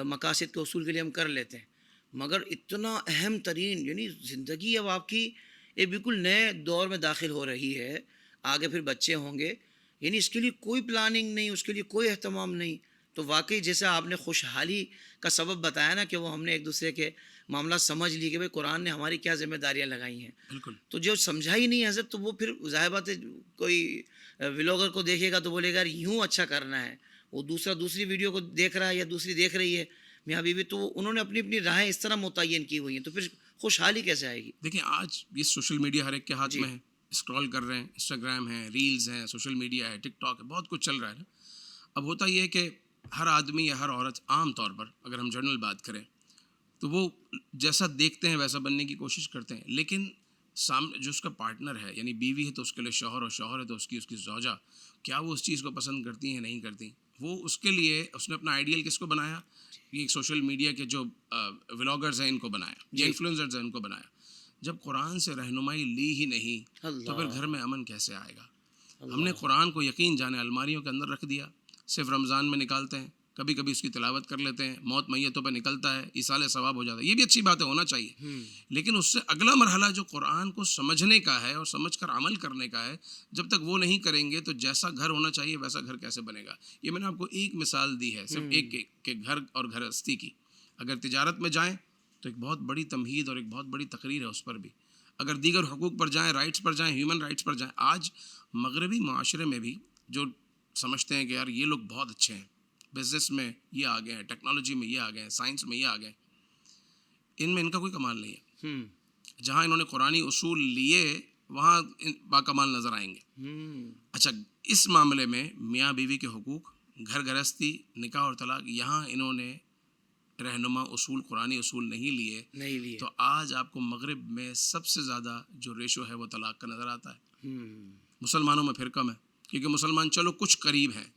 مقاصد کے حصول کے لیے ہم کر لیتے ہیں، مگر اتنا اہم ترین یعنی زندگی اب آپ کی ایک بالکل نئے دور میں داخل ہو رہی ہے، آگے پھر بچے ہوں گے، یعنی اس کے لیے کوئی پلاننگ نہیں، اس کے لیے کوئی اہتمام نہیں. تو واقعی جیسا آپ نے خوشحالی کا سبب بتایا نا کہ وہ ہم نے ایک دوسرے کے معاملات سمجھ لی کہ بھئی قرآن نے ہماری کیا ذمہ داریاں لگائی ہیں. بالکل. تو جو سمجھا ہی نہیں حضرت، تو وہ پھر ظاہر بات ہے کوئی ولاگر کو دیکھے گا تو بولے گا یوں اچھا کرنا ہے، وہ دوسری ویڈیو کو دیکھ رہا ہے یا دوسری دیکھ رہی ہے میاں بیوی، تو انہوں نے اپنی اپنی راہیں اس طرح متعین کی ہوئی ہیں، تو پھر خوشحالی کیسے آئے گی؟ دیکھیں آج یہ سوشل میڈیا ہر ایک کے ہاتھ میں ہے، اسکرول کر رہے ہیں، انسٹاگرام ہے، ریلز ہیں، سوشل میڈیا ہے، ٹک ٹاک ہے، بہت کچھ چل رہا ہے نا. اب ہوتا یہ ہے کہ ہر آدمی یا ہر عورت عام طور پر اگر ہم جنرل بات کریں تو وہ جیسا دیکھتے ہیں ویسا بننے کی کوشش کرتے ہیں، لیکن سامنے جو اس کا پارٹنر ہے یعنی بیوی ہے تو اس کے لیے شوہر، اور شوہر ہے تو اس کی زوجہ، کیا وہ اس چیز کو پسند کرتی ہیں نہیں کرتی. وہ اس کے لیے اس نے اپنا آئیڈیل کس کو بنایا؟ یہ سوشل میڈیا کے جو ولاگرز ہیں ان کو بنایا، یا انفلوئنسرز ہیں ان کو بنایا. جب قرآن سے رہنمائی لی ہی نہیں تو پھر گھر میں امن کیسے آئے گا؟ ہم نے قرآن کو یقین جانے الماریوں کے اندر رکھ دیا، صرف رمضان میں نکالتے ہیں، کبھی کبھی اس کی تلاوت کر لیتے ہیں، موت میتوں پہ نکلتا ہے، ایصال ثواب ہو جاتا ہے، یہ بھی اچھی بات ہے، ہونا چاہیے. لیکن اس سے اگلا مرحلہ جو قرآن کو سمجھنے کا ہے اور سمجھ کر عمل کرنے کا ہے، جب تک وہ نہیں کریں گے تو جیسا گھر ہونا چاہیے ویسا گھر کیسے بنے گا؟ یہ میں نے آپ کو ایک مثال دی ہے، صرف ایک کہ گھر اور گھرستی کی. اگر تجارت میں جائیں تو ایک بہت بڑی تمہید اور ایک بہت بڑی تقریر ہے اس پر بھی. اگر دیگر حقوق پر جائیں، رائٹس پر جائیں، ہیومن رائٹس پر جائیں، آج مغربی معاشرے میں بھی جو سمجھتے ہیں کہ یار یہ لوگ بہت اچھے ہیں، بزنس میں یہ آ گئے ہیں، ٹیکنالوجی میں یہ آ گئے ہیں، سائنس میں یہ آ گئے ہیں، ان میں ان کا کوئی کمال نہیں ہے. جہاں انہوں نے قرآنی اصول لیے وہاں باکمال نظر آئیں گے. اچھا، اس معاملے میں میاں بیوی کے حقوق، گھر گھرستی، نکاح اور طلاق، یہاں انہوں نے رہنما اصول، قرآنی اصول نہیں لیے تو آج آپ کو مغرب میں سب سے زیادہ جو ریشو ہے وہ طلاق کا نظر آتا ہے. مسلمانوں میں پھر کم ہے، کیونکہ مسلمان چلو کچھ قریب ہیں،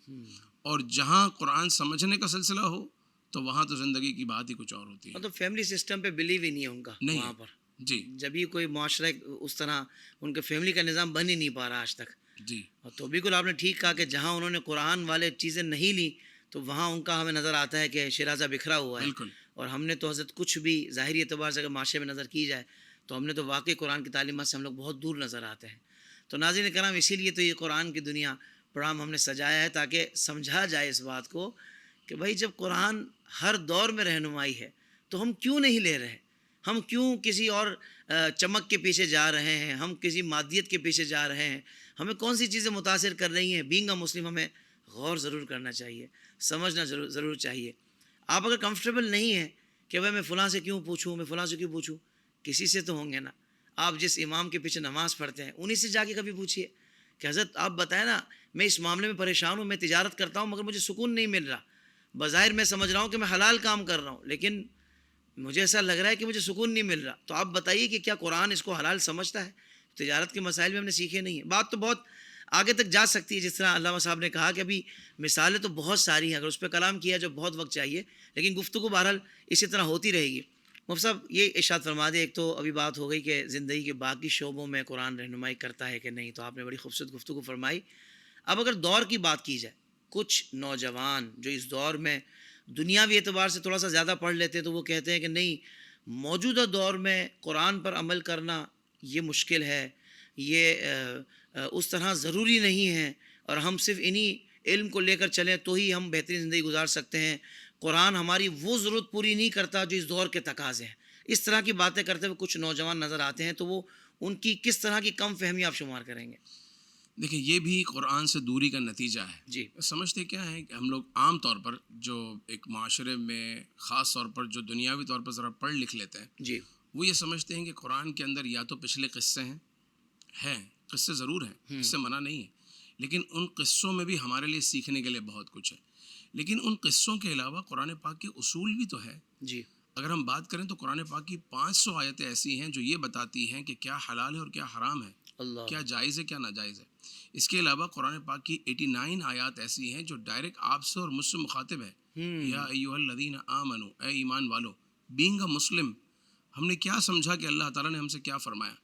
اور جہاں قرآن سمجھنے کا سلسلہ ہو تو وہاں تو زندگی کی بات ہی کچھ اور ہوتی ہے. مطلب فیملی سسٹم پہ بلیو ہی نہیں ہے ان کا وہاں پر. جی جبھی کوئی معاشرہ اس طرح ان کے فیملی کا نظام بن ہی نہیں پا رہا آج تک. جی. تو بالکل آپ نے ٹھیک کہا کہ جہاں انہوں نے قرآن والے چیزیں نہیں لی تو وہاں ان کا ہمیں نظر آتا ہے کہ شیرازہ بکھرا ہوا ہے. بالکل. اور ہم نے تو حضرت کچھ بھی ظاہری اعتبار سے اگر معاشرے میں نظر کی جائے تو ہم نے تو واقعی قرآن کی تعلیمات سے ہم لوگ بہت دور نظر آتے ہیں. تو ناظرین کرام، اسی لیے تو یہ قرآن کی دنیا پروگرام ہم نے سجایا ہے تاکہ سمجھا جائے اس بات کو کہ بھائی جب قرآن ہر دور میں رہنمائی ہے تو ہم کیوں نہیں لے رہے؟ ہم کیوں کسی اور چمک کے پیچھے جا رہے ہیں؟ ہم کسی مادیت کے پیچھے جا رہے ہیں؟ ہمیں کون سی چیزیں متاثر کر رہی ہیں؟ بینگ اے مسلم ہمیں غور ضرور کرنا چاہیے، سمجھنا ضرور چاہیے. آپ اگر کمفرٹیبل نہیں ہیں کہ بھائی میں فلاں سے کیوں پوچھوں، میں فلاں سے کیوں پوچھوں، کسی سے تو ہوں گے نا. آپ جس امام کے پیچھے نماز پڑھتے ہیں انہی سے جا کے کبھی پوچھیے کہ حضرت آپ بتائیں نا، میں اس معاملے میں پریشان ہوں، میں تجارت کرتا ہوں مگر مجھے سکون نہیں مل رہا. بظاہر میں سمجھ رہا ہوں کہ میں حلال کام کر رہا ہوں لیکن مجھے ایسا لگ رہا ہے کہ مجھے سکون نہیں مل رہا. تو آپ بتائیے کہ کیا قرآن اس کو حلال سمجھتا ہے؟ تجارت کے مسائل میں ہم نے سیکھے نہیں ہیں. بات تو بہت آگے تک جا سکتی ہے، جس طرح علامہ صاحب نے کہا کہ ابھی مثالیں تو بہت ساری ہیں، اگر اس پہ کلام کیا جو بہت وقت چاہیے، لیکن گفتگو بہرحال اسی طرح ہوتی رہے گی. مفتی صاحب یہ ارشاد فرما دیں، ایک تو ابھی بات ہو گئی کہ زندگی کے باقی شعبوں میں قرآن رہنمائی کرتا ہے کہ نہیں، تو آپ نے بڑی خوبصورت گفتگو فرمائی. اب اگر دور کی بات کی جائے، کچھ نوجوان جو اس دور میں دنیاوی اعتبار سے تھوڑا سا زیادہ پڑھ لیتے ہیں تو وہ کہتے ہیں کہ نہیں، موجودہ دور میں قرآن پر عمل کرنا یہ مشکل ہے، یہ اس طرح ضروری نہیں ہے، اور ہم صرف انہی علم کو لے کر چلیں تو ہی ہم بہترین زندگی گزار سکتے ہیں. قرآن ہماری وہ ضرورت پوری نہیں کرتا جو اس دور کے تقاضے ہیں. اس طرح کی باتیں کرتے ہوئے کچھ نوجوان نظر آتے ہیں، تو وہ ان کی کس طرح کی کم فہمی آپ شمار کریں گے؟ دیکھیں، یہ بھی قرآن سے دوری کا نتیجہ ہے. جی. سمجھتے کیا ہے کہ ہم لوگ عام طور پر جو ایک معاشرے میں خاص طور پر جو دنیاوی طور پر ذرا پڑھ لکھ لیتے ہیں، جی، وہ یہ سمجھتے ہیں کہ قرآن کے اندر یا تو پچھلے قصے ہیں قصے ضرور ہیں، اس سے منع نہیں ہے، لیکن ان قصوں میں بھی ہمارے لیے سیکھنے کے لیے بہت کچھ ہے. لیکن ان قصوں کے علاوہ قرآن پاک کے اصول بھی تو ہے. جی. اگر ہم بات کریں تو قرآن پاک کی 500 آیتیں ایسی ہیں جو یہ بتاتی ہیں کہ کیا حلال ہے اور کیا حرام ہے، اللہ. کیا جائز ہے کیا ناجائز ہے. اس کے علاوہ قرآن پاک کی 89 آیات ایسی ہیں جو ڈائریکٹ آپ سے اور مجھ سے مخاطب ہے. یا ایھا الذین آمنوا، اے ایمان والو. بینگ اے مسلم، ہم نے کیا سمجھا کہ اللہ تعالیٰ نے ہم سے کیا فرمایا.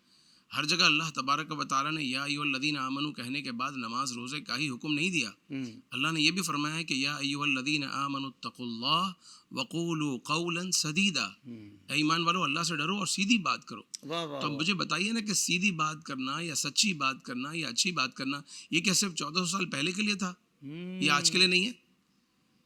ہر جگہ اللہ تبارک و تعالیٰ نے یا ایھا الذین آمنوا کہنے کے بعد نماز روزے کا ہی حکم نہیں دیا. اللہ نے یہ بھی فرمایا ہے کہ یا ایھا الذین آمنوا اتقوا اللہ وقولوا قولا سدیدا. اے ایمان والو اللہ سے ڈرو اور سیدھی بات کرو. واہ واہ تو اب مجھے بتائیے نا کہ سیدھی بات کرنا یا سچی بات کرنا یا اچھی بات کرنا یہ کیا صرف 1400 سال پہلے کے لیے تھا؟ یہ آج کے لیے نہیں ہے؟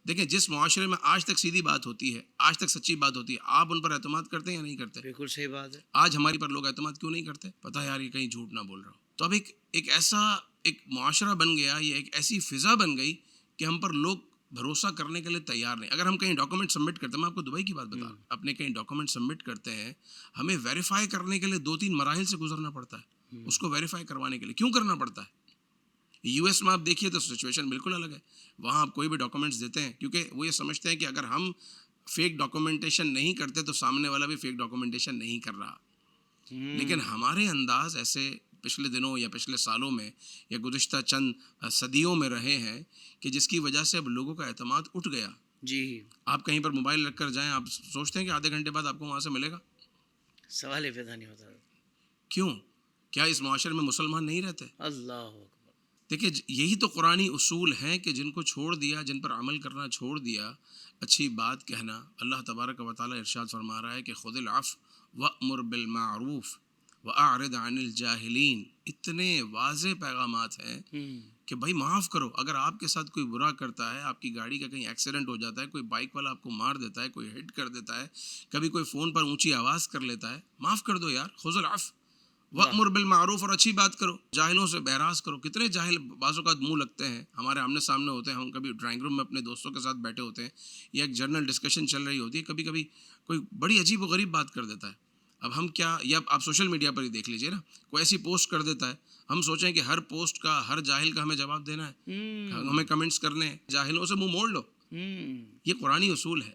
دیکھیں جس معاشرے میں آج تک سیدھی بات ہوتی ہے, آج تک سچی بات ہوتی ہے, آپ ان پر اعتماد کرتے ہیں یا نہیں کرتے؟ بالکل صحیح بات ہے. آج ہماری پر لوگ اعتماد کیوں نہیں کرتے؟ پتہ ہے یار یہ کہیں جھوٹ نہ بول رہا ہوں. تو اب ایک ایسا ایک معاشرہ بن گیا, یہ ایک ایسی فضا بن گئی کہ ہم پر لوگ بھروسہ کرنے کے لیے تیار نہیں. اگر ہم کہیں ڈاکومنٹ سبمٹ کرتے ہیں, میں آپ کو دبئی کی بات بتا رہا ہوں, اپنے کہیں ڈاکومنٹ سبمٹ کرتے ہیں, ہمیں ویریفائی کرنے کے لیے 2-3 مراحل سے گزرنا پڑتا ہے. اس کو ویریفائی کروانے کے لیے کیوں کرنا پڑتا ہے؟ یو ایس میں آپ دیکھیے تو سچویشن بالکل الگ ہے. وہاں آپ کوئی بھی ڈاکومنٹس دیتے ہیں کیونکہ وہ یہ سمجھتے ہیں کہ اگر ہم فیک ڈاکومنٹیشن نہیں کرتے تو سامنے والا بھی فیک ڈاکومنٹیشن نہیں کر رہا. لیکن ہمارے انداز ایسے پچھلے دنوں یا پچھلے سالوں میں یا گزشتہ چند صدیوں میں رہے ہیں کہ جس کی وجہ سے اب لوگوں کا اعتماد اٹھ گیا. جی آپ کہیں پر موبائل رکھ کر جائیں, آپ سوچتے ہیں کہ آدھے گھنٹے بعد آپ کو وہاں سے ملے گا. سوال ہی پیدا نہیں ہوتا. کیوں؟ کیا اس معاشرے میں مسلمان نہیں رہتے؟ اللہ اکبر. دیکھیے یہی تو قرآنی اصول ہیں کہ جن کو چھوڑ دیا, جن پر عمل کرنا چھوڑ دیا, اچھی بات کہنا. اللہ تبارک و تعالیٰ ارشاد فرما رہا ہے کہ خذ العفو وأمر بالمعروف وأعرض عن الجاہلین. اتنے واضح پیغامات ہیں کہ بھائی معاف کرو. اگر آپ کے ساتھ کوئی برا کرتا ہے, آپ کی گاڑی کا کہیں ایکسیڈنٹ ہو جاتا ہے, کوئی بائک والا آپ کو مار دیتا ہے, کوئی ہٹ کر دیتا ہے, کبھی کوئی فون پر اونچی آواز کر لیتا ہے, معاف کر دو یار. خذ العفو وأمر بالمعروف, اور اچھی بات کرو, جاہلوں سے بہراز کرو. کتنے جاہل بعض اوقات منہ لگتے ہیں, ہمارے آمنے سامنے ہوتے ہیں, ہم کبھی ڈرائنگ روم میں اپنے دوستوں کے ساتھ بیٹھے ہوتے ہیں یا ایک جرنل ڈسکشن چل رہی ہوتی ہے, کبھی کبھی کوئی بڑی عجیب و غریب بات کر دیتا ہے. اب ہم کیا, یا آپ سوشل میڈیا پر ہی دیکھ لیجئے نا, کوئی ایسی پوسٹ کر دیتا ہے, ہم سوچیں کہ ہر پوسٹ کا ہر جاہل کا ہمیں جواب دینا ہے, ہمیں کمنٹس کرنے ہیں, جاہلوں سے منہ موڑ لو. یہ قرآنی اصول ہے,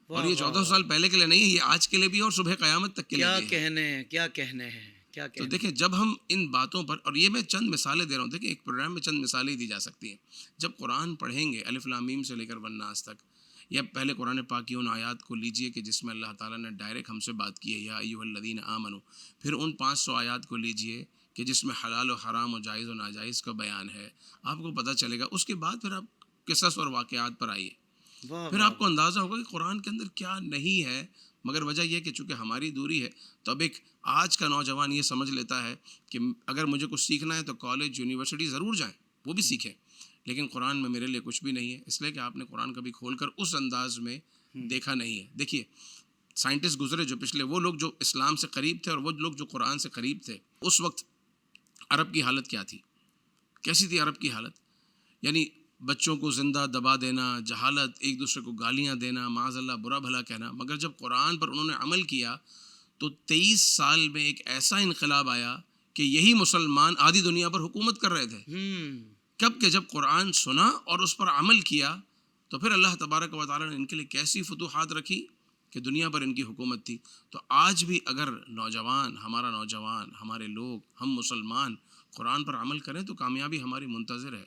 اور یہ 1400 سال پہلے کے لیے نہیں ہے, یہ آج کے لیے بھی اور صبح قیامت تک کے لیے بھی ہے. کیا کہنے ہیں. تو دیکھیں جب ہم ان باتوں پر, اور یہ میں چند مثالیں دے رہا ہوں, دیکھیں ایک پروگرام میں چند مثالیں دی جا سکتی ہیں. جب قرآن پڑھیں گے الف لام میم سے لے کر والناس تک, یا پہلے قرآن پاک کی ان آیات کو لیجئے کہ جس میں اللہ تعالیٰ نے ڈائریکٹ ہم سے بات کی ہے, یا ایھا الذین آمنو. پھر ان 500 آیات کو لیجئے کہ جس میں حلال و حرام و جائز و ناجائز کا بیان ہے, آپ کو پتہ چلے گا. اس کے بعد پھر آپ قصص اور واقعات پر آئیے, پھر آپ کو اندازہ ہوگا کہ قرآن کے اندر کیا نہیں ہے. مگر وجہ یہ کہ چونکہ ہماری دوری ہے, تو اب ایک آج کا نوجوان یہ سمجھ لیتا ہے کہ اگر مجھے کچھ سیکھنا ہے تو کالج یونیورسٹی ضرور جائیں, وہ بھی سیکھیں, لیکن قرآن میں میرے لیے کچھ بھی نہیں ہے, اس لیے کہ آپ نے قرآن کبھی کھول کر اس انداز میں دیکھا نہیں ہے. دیکھیے سائنٹسٹ گزرے جو پچھلے, وہ لوگ جو اسلام سے قریب تھے اور وہ لوگ جو قرآن سے قریب تھے, اس وقت عرب کی حالت کیا تھی, کیسی تھی عرب کی حالت؟ یعنی بچوں کو زندہ دبا دینا, جہالت, ایک دوسرے کو گالیاں دینا, معاذ اللہ برا بھلا کہنا. مگر جب قرآن پر انہوں نے عمل کیا تو 23 سال میں ایک ایسا انقلاب آیا کہ یہی مسلمان آدھی دنیا پر حکومت کر رہے تھے. کب کہ جب قرآن سنا اور اس پر عمل کیا, تو پھر اللہ تبارک و تعالیٰ نے ان کے لیے کیسی فتوحات رکھی کہ دنیا پر ان کی حکومت تھی. تو آج بھی اگر نوجوان, ہمارا نوجوان, ہمارے لوگ, ہم مسلمان قرآن پر عمل کریں تو کامیابی ہماری منتظر ہے.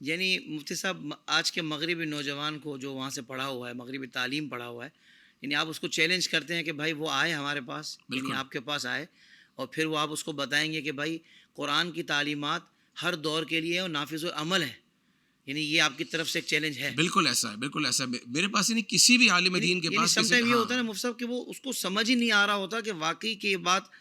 یعنی مفتی صاحب آج کے مغربی نوجوان کو جو وہاں سے پڑھا ہوا ہے, مغربی تعلیم پڑھا ہوا ہے, یعنی آپ اس کو چیلنج کرتے ہیں کہ بھائی وہ آئے ہمارے پاس, یعنی آپ کے پاس آئے, اور پھر وہ آپ اس کو بتائیں گے کہ بھائی قرآن کی تعلیمات ہر دور کے لیے اور نافذ العمل ہے, یعنی یہ آپ کی طرف سے ایک چیلنج ہے. بالکل ایسا ہے, بالکل ایسا ہے. میرے پاس نہیں, کسی بھی عالم دین کے پاس سم ٹائم یہ ہوتا ہے نا مفتی صاحب کہ وہ اس کو سمجھ ہی نہیں آ رہا ہوتا کہ واقعی کہ یہ بات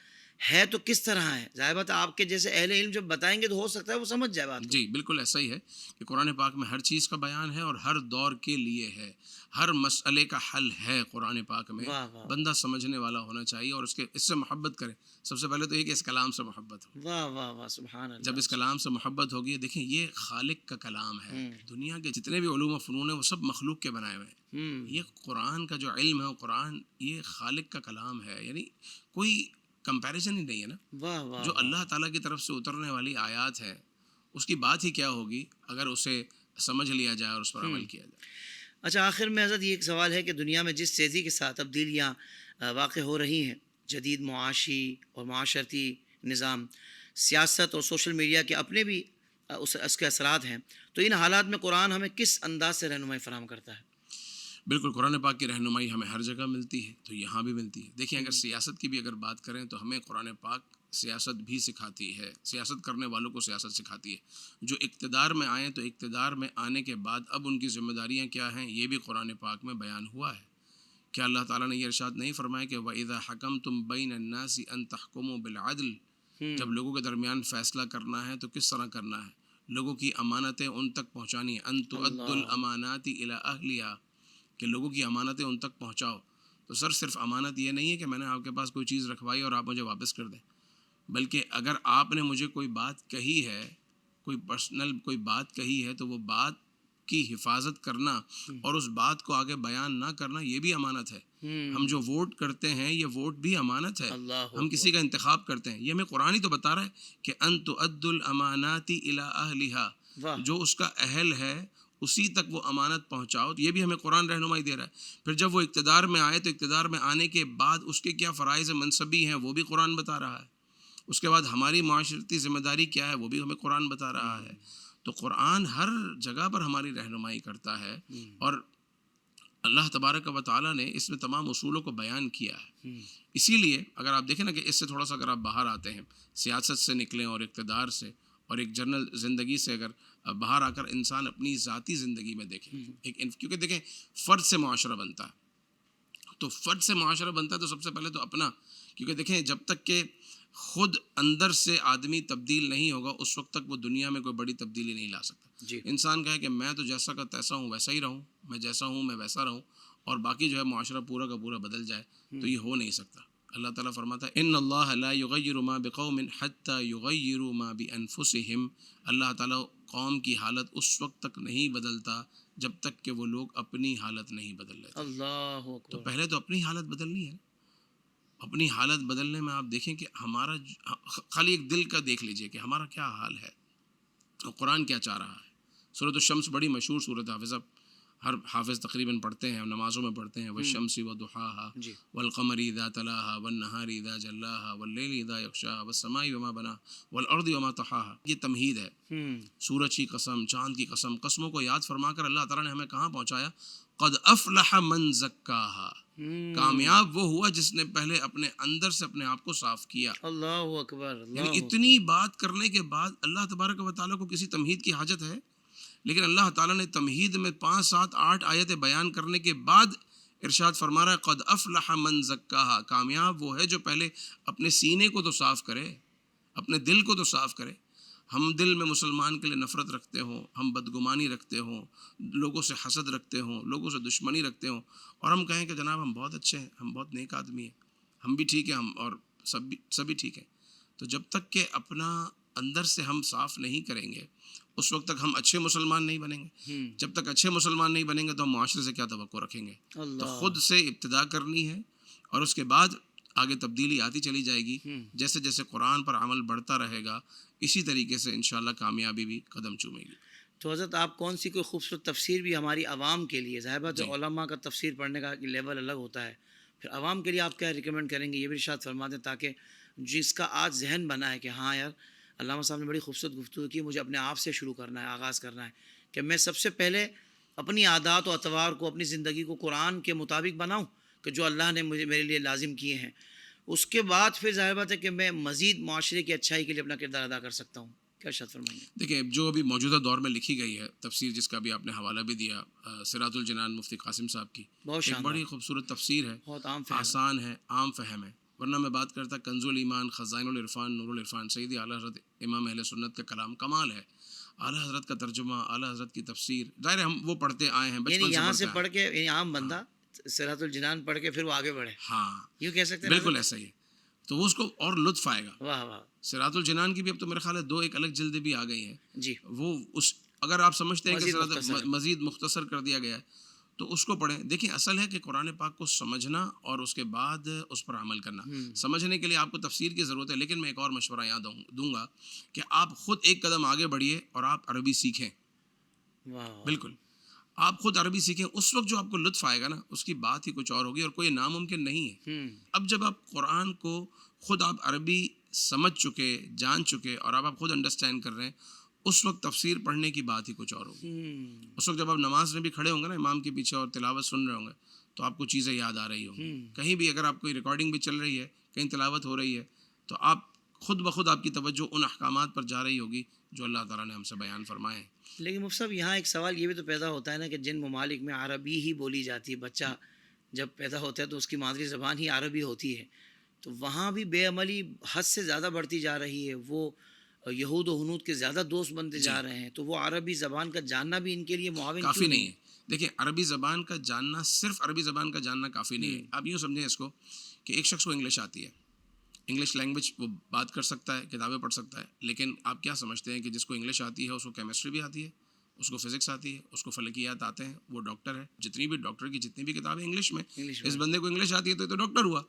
ہے تو کس طرح ہے. ظاہر بات آپ کے جیسے اہل علم جب بتائیں گے تو ہو سکتا ہے وہ سمجھ جائے بات. جی بالکل ایسا ہی ہے کہ قرآن پاک میں ہر چیز کا بیان ہے اور ہر دور کے لیے ہے, ہر مسئلے کا حل ہے قرآن پاک میں. بندہ سمجھنے والا ہونا چاہیے اور اس سے محبت کرے. سب سے پہلے تو یہ کہ اس کلام سے محبت ہو. واہ واہ واہ سبحان اللہ. جب اس کلام سے محبت ہوگی, دیکھیں یہ خالق کا کلام ہے. دنیا کے جتنے بھی علوم و فنون ہیں وہ سب مخلوق کے بنائے ہوئے ہیں. یہ قرآن کا جو علم ہے, قرآن یہ خالق کا کلام ہے, یعنی کوئی کمپیریزن ہی نہیں ہے نا. جو اللہ تعالیٰ کی طرف سے اترنے والی آیات ہے اس کی بات ہی کیا ہوگی اگر اسے سمجھ لیا جائے اور اس پر عمل کیا جائے. اچھا آخر میں حضرت یہ ایک سوال ہے کہ دنیا میں جس تیزی کے ساتھ تبدیلیاں واقع ہو رہی ہیں, جدید معاشی اور معاشرتی نظام, سیاست اور سوشل میڈیا کے اپنے بھی اس کے اثرات ہیں, تو ان حالات میں قرآن ہمیں کس انداز سے رہنمائی فراہم کرتا ہے؟ بالکل قرآن پاک کی رہنمائی ہمیں ہر جگہ ملتی ہے تو یہاں بھی ملتی ہے. دیکھیں اگر سیاست کی بھی اگر بات کریں تو ہمیں قرآن پاک سیاست بھی سکھاتی ہے, سیاست کرنے والوں کو سیاست سکھاتی ہے. جو اقتدار میں آئیں تو اقتدار میں آنے کے بعد اب ان کی ذمہ داریاں کیا ہیں یہ بھی قرآن پاک میں بیان ہوا ہے. کیا اللہ تعالیٰ نے یہ ارشاد نہیں فرمایا کہ وَإِذَا حَكَمْتُمْ بَيْنَ النَّاسِ أَن تَحْكُمُوا بِالْعَدْلِ, جب لوگوں کے درمیان فیصلہ کرنا ہے تو کس طرح کرنا ہے, لوگوں کی امانتیں ان تک پہنچانی ہیں. أَن تُؤَدُّوا الْأَمَانَاتِ إِلَىٰ أَهْلِهَا, کہ لوگوں کی امانتیں ان تک پہنچاؤ. تو سر صرف امانت یہ نہیں ہے کہ میں نے آپ کے پاس کوئی چیز رکھوائی اور آپ مجھے واپس کر دیں, بلکہ اگر آپ نے مجھے کوئی بات کہی ہے, کوئی پرسنل کوئی بات کہی ہے, تو وہ بات کی حفاظت کرنا اور اس بات کو آگے بیان نہ کرنا یہ بھی امانت ہے. ہم جو ووٹ کرتے ہیں یہ ووٹ بھی امانت ہے. ہم کسی کا انتخاب کرتے ہیں, یہ ہمیں قرآن ہی تو بتا رہا ہے کہ ان تؤدوا الامانات الی اہلها, جو اس کا اہل ہے اسی تک وہ امانت پہنچاؤ. یہ بھی ہمیں قرآن رہنمائی دے رہا ہے. پھر جب وہ اقتدار میں آئے تو اقتدار میں آنے کے بعد اس کے کیا فرائض منصبی ہیں وہ بھی قرآن بتا رہا ہے. اس کے بعد ہماری معاشرتی ذمہ داری کیا ہے وہ بھی ہمیں قرآن بتا رہا ہے. تو قرآن ہر جگہ پر ہماری رہنمائی کرتا ہے, اور اللہ تبارک و تعالیٰ نے اس میں تمام اصولوں کو بیان کیا ہے. اسی لیے اگر آپ دیکھیں نا کہ اس سے تھوڑا سا اگر آپ باہر آتے ہیں, سیاست سے نکلیں اور اقتدار سے اور ایک جنرل زندگی سے اگر باہر آ کر انسان اپنی ذاتی زندگی میں دیکھیں, کیونکہ دیکھیں فرد سے معاشرہ بنتا ہے, تو فرد سے معاشرہ بنتا ہے تو سب سے پہلے تو اپنا, کیونکہ دیکھیں جب تک کہ خود اندر سے آدمی تبدیل نہیں ہوگا اس وقت تک وہ دنیا میں کوئی بڑی تبدیلی نہیں لا سکتا. انسان کہے کہ میں تو جیسا کا تیسا ہوں ویسا ہی رہوں, میں جیسا ہوں میں ویسا رہوں, اور باقی جو ہے معاشرہ پورا کا پورا بدل جائے, تو یہ ہو نہیں سکتا. اللہ تعالیٰ فرماتا ہے ان اللہ لا یغیر ما بقوم حتی یغیروا ما بانفسہم, اللہ تعالیٰ قوم کی حالت اس وقت تک نہیں بدلتا جب تک کہ وہ لوگ اپنی حالت نہیں بدل لیتے. اللہ اکبر. تو پہلے تو اپنی حالت بدلنی ہے. اپنی حالت بدلنے میں آپ دیکھیں کہ ہمارا خالی ایک دل کا دیکھ لیجئے کہ ہمارا کیا حال ہے اور قرآن کیا چاہ رہا ہے. سورۃ الشمس بڑی مشہور سورت حافظ, ہر حافظ تقریباً پڑھتے ہیں, نمازوں میں پڑھتے ہیں, والشمس وضحاها والقمر اذا تلاها والنہار اذا جلاها واللیل اذا یغشاها والسماء وما بناها والارض وما طحاها. یہ تمہید ہے. سورج کی قسم, چاند کی قسم, قسموں کو یاد فرما کر اللہ تعالیٰ نے ہمیں کہاں پہنچایا, قد افلح من زکاها, کامیاب وہ ہوا جس نے پہلے اپنے اندر سے اپنے آپ کو صاف کیا. اللہ اکبر. یعنی اتنی بات کرنے کے بعد اللہ تبارک و تعالیٰ کو کسی تمہید کی حاجت ہے, لیکن اللہ تعالیٰ نے تمہید میں 5 7 8 آیتیں بیان کرنے کے بعد ارشاد فرما رہا ہے قد افلح من زکاها, کامیاب وہ ہے جو پہلے اپنے سینے کو تو صاف کرے, اپنے دل کو تو صاف کرے. ہم دل میں مسلمان کے لیے نفرت رکھتے ہوں, ہم بدگمانی رکھتے ہوں, لوگوں سے حسد رکھتے ہوں, لوگوں سے دشمنی رکھتے ہوں, اور ہم کہیں کہ جناب ہم بہت اچھے ہیں, ہم بہت نیک آدمی ہیں, ہم بھی ٹھیک ہیں, ہم اور سبھی ٹھیک ہیں. تو جب تک کہ اپنا اندر سے ہم صاف نہیں کریں گے اس وقت تک ہم اچھے مسلمان نہیں بنیں گے. جب تک اچھے مسلمان نہیں بنیں گے تو ہم معاشرے سے کیا توقع رکھیں گے. تو خود سے ابتدا کرنی ہے, اور اس کے بعد آگے تبدیلی آتی چلی جائے گی. جیسے جیسے قرآن پر عمل بڑھتا رہے گا اسی طریقے سے انشاءاللہ کامیابی بھی قدم چومے گی. تو حضرت آپ کون سی کوئی خوبصورت تفسیر بھی ہماری عوام کے لیے, ظاہر بات ہے علماء کا تفسیر پڑھنے کا لیول الگ ہوتا ہے, پھر عوام کے لیے آپ کیا ریکمینڈ کریں گے یہ بھی ارشاد فرما دیں, تاکہ جس کا آج ذہن بنا ہے کہ ہاں یار علامہ صاحب نے بڑی خوبصورت گفتگو کی, مجھے اپنے آپ سے شروع کرنا ہے, آغاز کرنا ہے کہ میں سب سے پہلے اپنی عادات و اطوار کو, اپنی زندگی کو قرآن کے مطابق بناؤں کہ جو اللہ نے میرے لیے لازم کیے ہیں. اس کے بعد پھر ظاہر بات ہے کہ میں مزید معاشرے کی اچھائی کے لیے اپنا کردار ادا کر سکتا ہوں. کیا ارشاد فرمائیں گے؟ دیکھیں جو ابھی موجودہ دور میں لکھی گئی ہے تفسیر, جس کا بھی آپ نے حوالہ بھی دیا, سراج الجنان مفتی قاسم صاحب کی, ایک بڑی خوبصورت تفسیر ہے, بہت آسان ہے, عام فہم ہے. ورنہ میں بات کرتا کنز الایمان, خزائن العرفان, نور العرفان, سیدی اعلیٰ حضرت امام اہل سنت کا کلام کمال ہے. اعلیٰ حضرت کا ترجمہ, اعلیٰ حضرت کی تفسیر, ظاہر ہم وہ پڑھتے آئے ہیں بچپن سے, یہاں سے پڑھ کے یعنی عام بندہ سراج الجنان پڑھ کے پھر وہ آگے بڑھے, ہاں یوں کہہ سکتے ہیں. بالکل ایسا ہی ہے, تو وہ اس کو اور لطف آئے گا. واہ واہ. سراج الجنان کی بھی اب تو میرے خیال ہے 2 ایک الگ جلدیں بھی آ گئی ہیں جی, وہ اس اگر آپ سمجھتے ہیں کہ مزید مختصر کر دیا گیا ہے تو اس کو پڑھیں. دیکھیں اصل ہے کہ قرآن پاک کو سمجھنا اور اس کے بعد اس پر عمل کرنا. سمجھنے کے لیے آپ کو تفسیر کی ضرورت ہے, لیکن میں ایک اور مشورہ یہاں دوں گا کہ آپ خود ایک قدم آگے بڑھیے اور آپ عربی سیکھیں. بالکل آپ خود عربی سیکھیں, اس وقت جو آپ کو لطف آئے گا نا اس کی بات ہی کچھ اور ہوگی, اور کوئی ناممکن نہیں ہے. اب جب آپ قرآن کو خود آپ عربی سمجھ چکے, جان چکے, اور آپ خود انڈرسٹینڈ کر رہے ہیں, اس وقت تفسیر پڑھنے کی بات ہی کچھ اور ہوگی. اس وقت جب آپ نماز میں بھی کھڑے ہوں گے نا امام کے پیچھے اور تلاوت سن رہے ہوں گے تو آپ کو چیزیں یاد آ رہی ہوں گی. کہیں بھی اگر آپ کوئی ریکارڈنگ بھی چل رہی ہے، کہیں تلاوت ہو رہی ہے، تو آپ خود بخود آپ کی توجہ ان احکامات پر جا رہی ہوگی جو اللہ تعالیٰ نے ہم سے بیان فرمائے ہیں. لیکن مفتی صاحب یہاں ایک سوال یہ بھی تو پیدا ہوتا ہے نا کہ جن ممالک میں عربی ہی بولی جاتی ہے، بچہ جب پیدا ہوتا ہے تو اس کی مادری زبان ہی عربی ہوتی ہے، تو وہاں بھی بے عملی حد سے زیادہ بڑھتی جا رہی ہے. وہ یہود و ہنود کے زیادہ دوست بنتے جا رہے ہیں، تو وہ عربی زبان کا جاننا بھی ان کے لیے معاون کافی کیوں نہیں ہے. دیکھیں عربی زبان کا جاننا، صرف عربی زبان کا جاننا کافی نہیں ہے. آپ یوں سمجھیں اس کو کہ ایک شخص کو انگلش آتی ہے، انگلش لینگویج وہ بات کر سکتا ہے، کتابیں پڑھ سکتا ہے، لیکن آپ کیا سمجھتے ہیں کہ جس کو انگلش آتی ہے اس کو کیمسٹری بھی آتی ہے، اس کو فزکس آتی ہے، اس کو فلکیات آتے ہیں، وہ ڈاکٹر ہے. جتنی بھی ڈاکٹر کی جتنی بھی کتابیں انگلش میں، اس بندے کو انگلش آتی ہے تو یہ تو ڈاکٹر ہوا.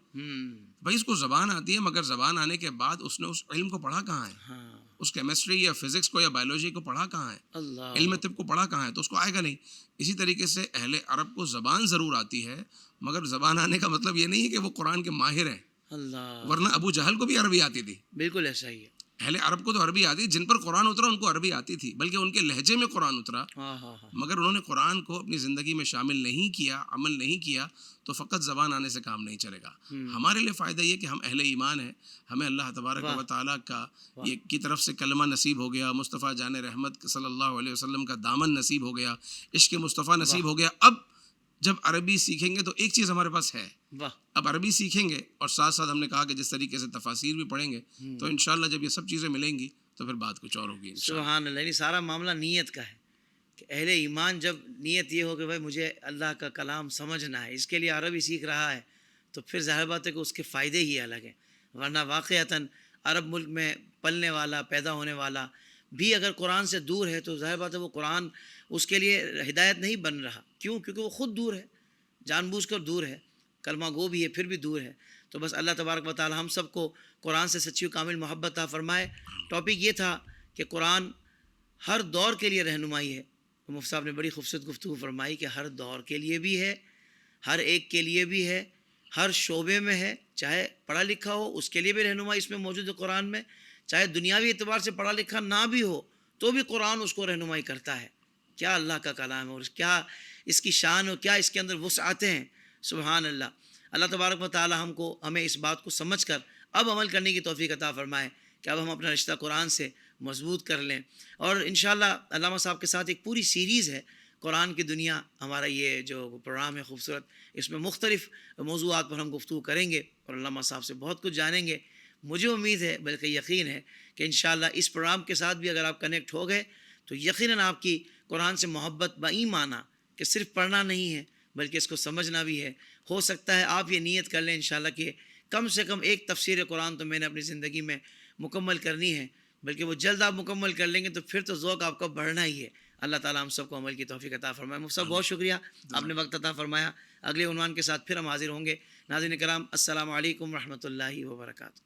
بھائی اس کو زبان آتی ہے، مگر زبان آنے کے بعد اس نے اس علم کو پڑھا کہاں ہے؟ اس کیمسٹری یا فزکس کو یا بایولوجی کو پڑھا کہاں ہے؟ اللہ علم طب کو پڑھا کہاں ہے؟ تو اس کو آئے گا نہیں. اسی طریقے سے اہل عرب کو زبان ضرور آتی ہے، مگر زبان آنے کا مطلب یہ نہیں ہے کہ وہ قرآن کے ماہر ہیں. اللہ، ورنہ ابو جہل کو بھی عربی آتی تھی. بالکل ایسا ہی ہے. اہل عرب کو تو عربی آتی، جن پر قرآن اترا ان کو عربی آتی تھی، بلکہ ان کے لہجے میں قرآن اترا، ہاں ہاں ہاں، مگر انہوں نے قرآن کو اپنی زندگی میں شامل نہیں کیا، عمل نہیں کیا، تو فقط زبان آنے سے کام نہیں چلے گا. ہمارے لیے فائدہ یہ کہ ہم اہل ایمان ہیں، ہمیں اللہ تبارک و تعالیٰ کا یہ کی طرف سے کلمہ نصیب ہو گیا، مصطفیٰ جان رحمت صلی اللہ علیہ وسلم کا دامن نصیب ہو گیا، عشق مصطفیٰ نصیب ہو گیا. اب جب عربی سیکھیں گے تو ایک چیز ہمارے پاس ہے، واہ، اب عربی سیکھیں گے اور ساتھ ساتھ ہم نے کہا کہ جس طریقے سے تفاسیر بھی پڑھیں گے تو انشاءاللہ جب یہ سب چیزیں ملیں گی تو پھر بات کچھ اور ہوگی انشاءاللہ. سبحان اللہ. یعنی سارا معاملہ نیت کا ہے کہ اہل ایمان جب نیت یہ ہو کہ بھائی مجھے اللہ کا کلام سمجھنا ہے، اس کے لیے عربی سیکھ رہا ہے، تو پھر ظاہر بات ہے کہ اس کے فائدے ہی الگ ہیں. ورنہ واقعتاً عرب ملک میں پلنے والا، پیدا ہونے والا بھی اگر قرآن سے دور ہے تو ظاہر بات ہے وہ قرآن اس کے لیے ہدایت نہیں بن رہا. کیوں؟ کیونکہ وہ خود دور ہے، جان بوجھ کر دور ہے، کلمہ گو بھی ہے پھر بھی دور ہے. تو بس اللہ تبارک و تعالی ہم سب کو قرآن سے سچی و کامل محبت عطا فرمائے. ٹاپک یہ تھا کہ قرآن ہر دور کے لیے رہنمائی ہے. مفتی صاحب نے بڑی خوبصورت گفتگو فرمائی کہ ہر دور کے لیے بھی ہے، ہر ایک کے لیے بھی ہے، ہر شعبے میں ہے. چاہے پڑھا لکھا ہو اس کے لیے بھی رہنمائی اس میں موجود ہے قرآن میں، چاہے دنیاوی اعتبار سے پڑھا لکھا نہ بھی ہو تو بھی قرآن اس کو رہنمائی کرتا ہے. کیا اللہ کا کلام ہے اور کیا اس کی شان اور کیا اس کے اندر وسعتیں ہیں. سبحان اللہ. اللہ تبارک و تعالی ہمیں اس بات کو سمجھ کر اب عمل کرنے کی توفیق عطا فرمائے کہ اب ہم اپنا رشتہ قرآن سے مضبوط کر لیں. اور انشاءاللہ علامہ صاحب کے ساتھ ایک پوری سیریز ہے قرآن کی دنیا، ہمارا یہ جو پروگرام ہے خوبصورت، اس میں مختلف موضوعات پر ہم گفتگو کریں گے اور علامہ صاحب سے بہت کچھ جانیں گے. مجھے امید ہے بلکہ یقین ہے کہ انشاءاللہ اس پروگرام کے ساتھ بھی اگر آپ کنیکٹ ہو گئے تو یقیناً آپ کی قرآن سے محبت بایمانہ کہ صرف پڑھنا نہیں ہے بلکہ اس کو سمجھنا بھی ہے. ہو سکتا ہے آپ یہ نیت کر لیں انشاءاللہ کہ کم سے کم ایک تفسیر قرآن تو میں نے اپنی زندگی میں مکمل کرنی ہے، بلکہ وہ جلد آپ مکمل کر لیں گے تو پھر تو ذوق آپ کا بڑھنا ہی ہے. اللہ تعالیٰ ہم سب کو عمل کی توفیق عطا فرمائے. مفتی صاحب بہت شکریہ، آپ نے وقت عطا فرمایا. اگلے عنوان کے ساتھ پھر ہم حاضر ہوں گے. ناظرین کرام السلام علیکم ورحمۃ اللہ وبرکاتہ.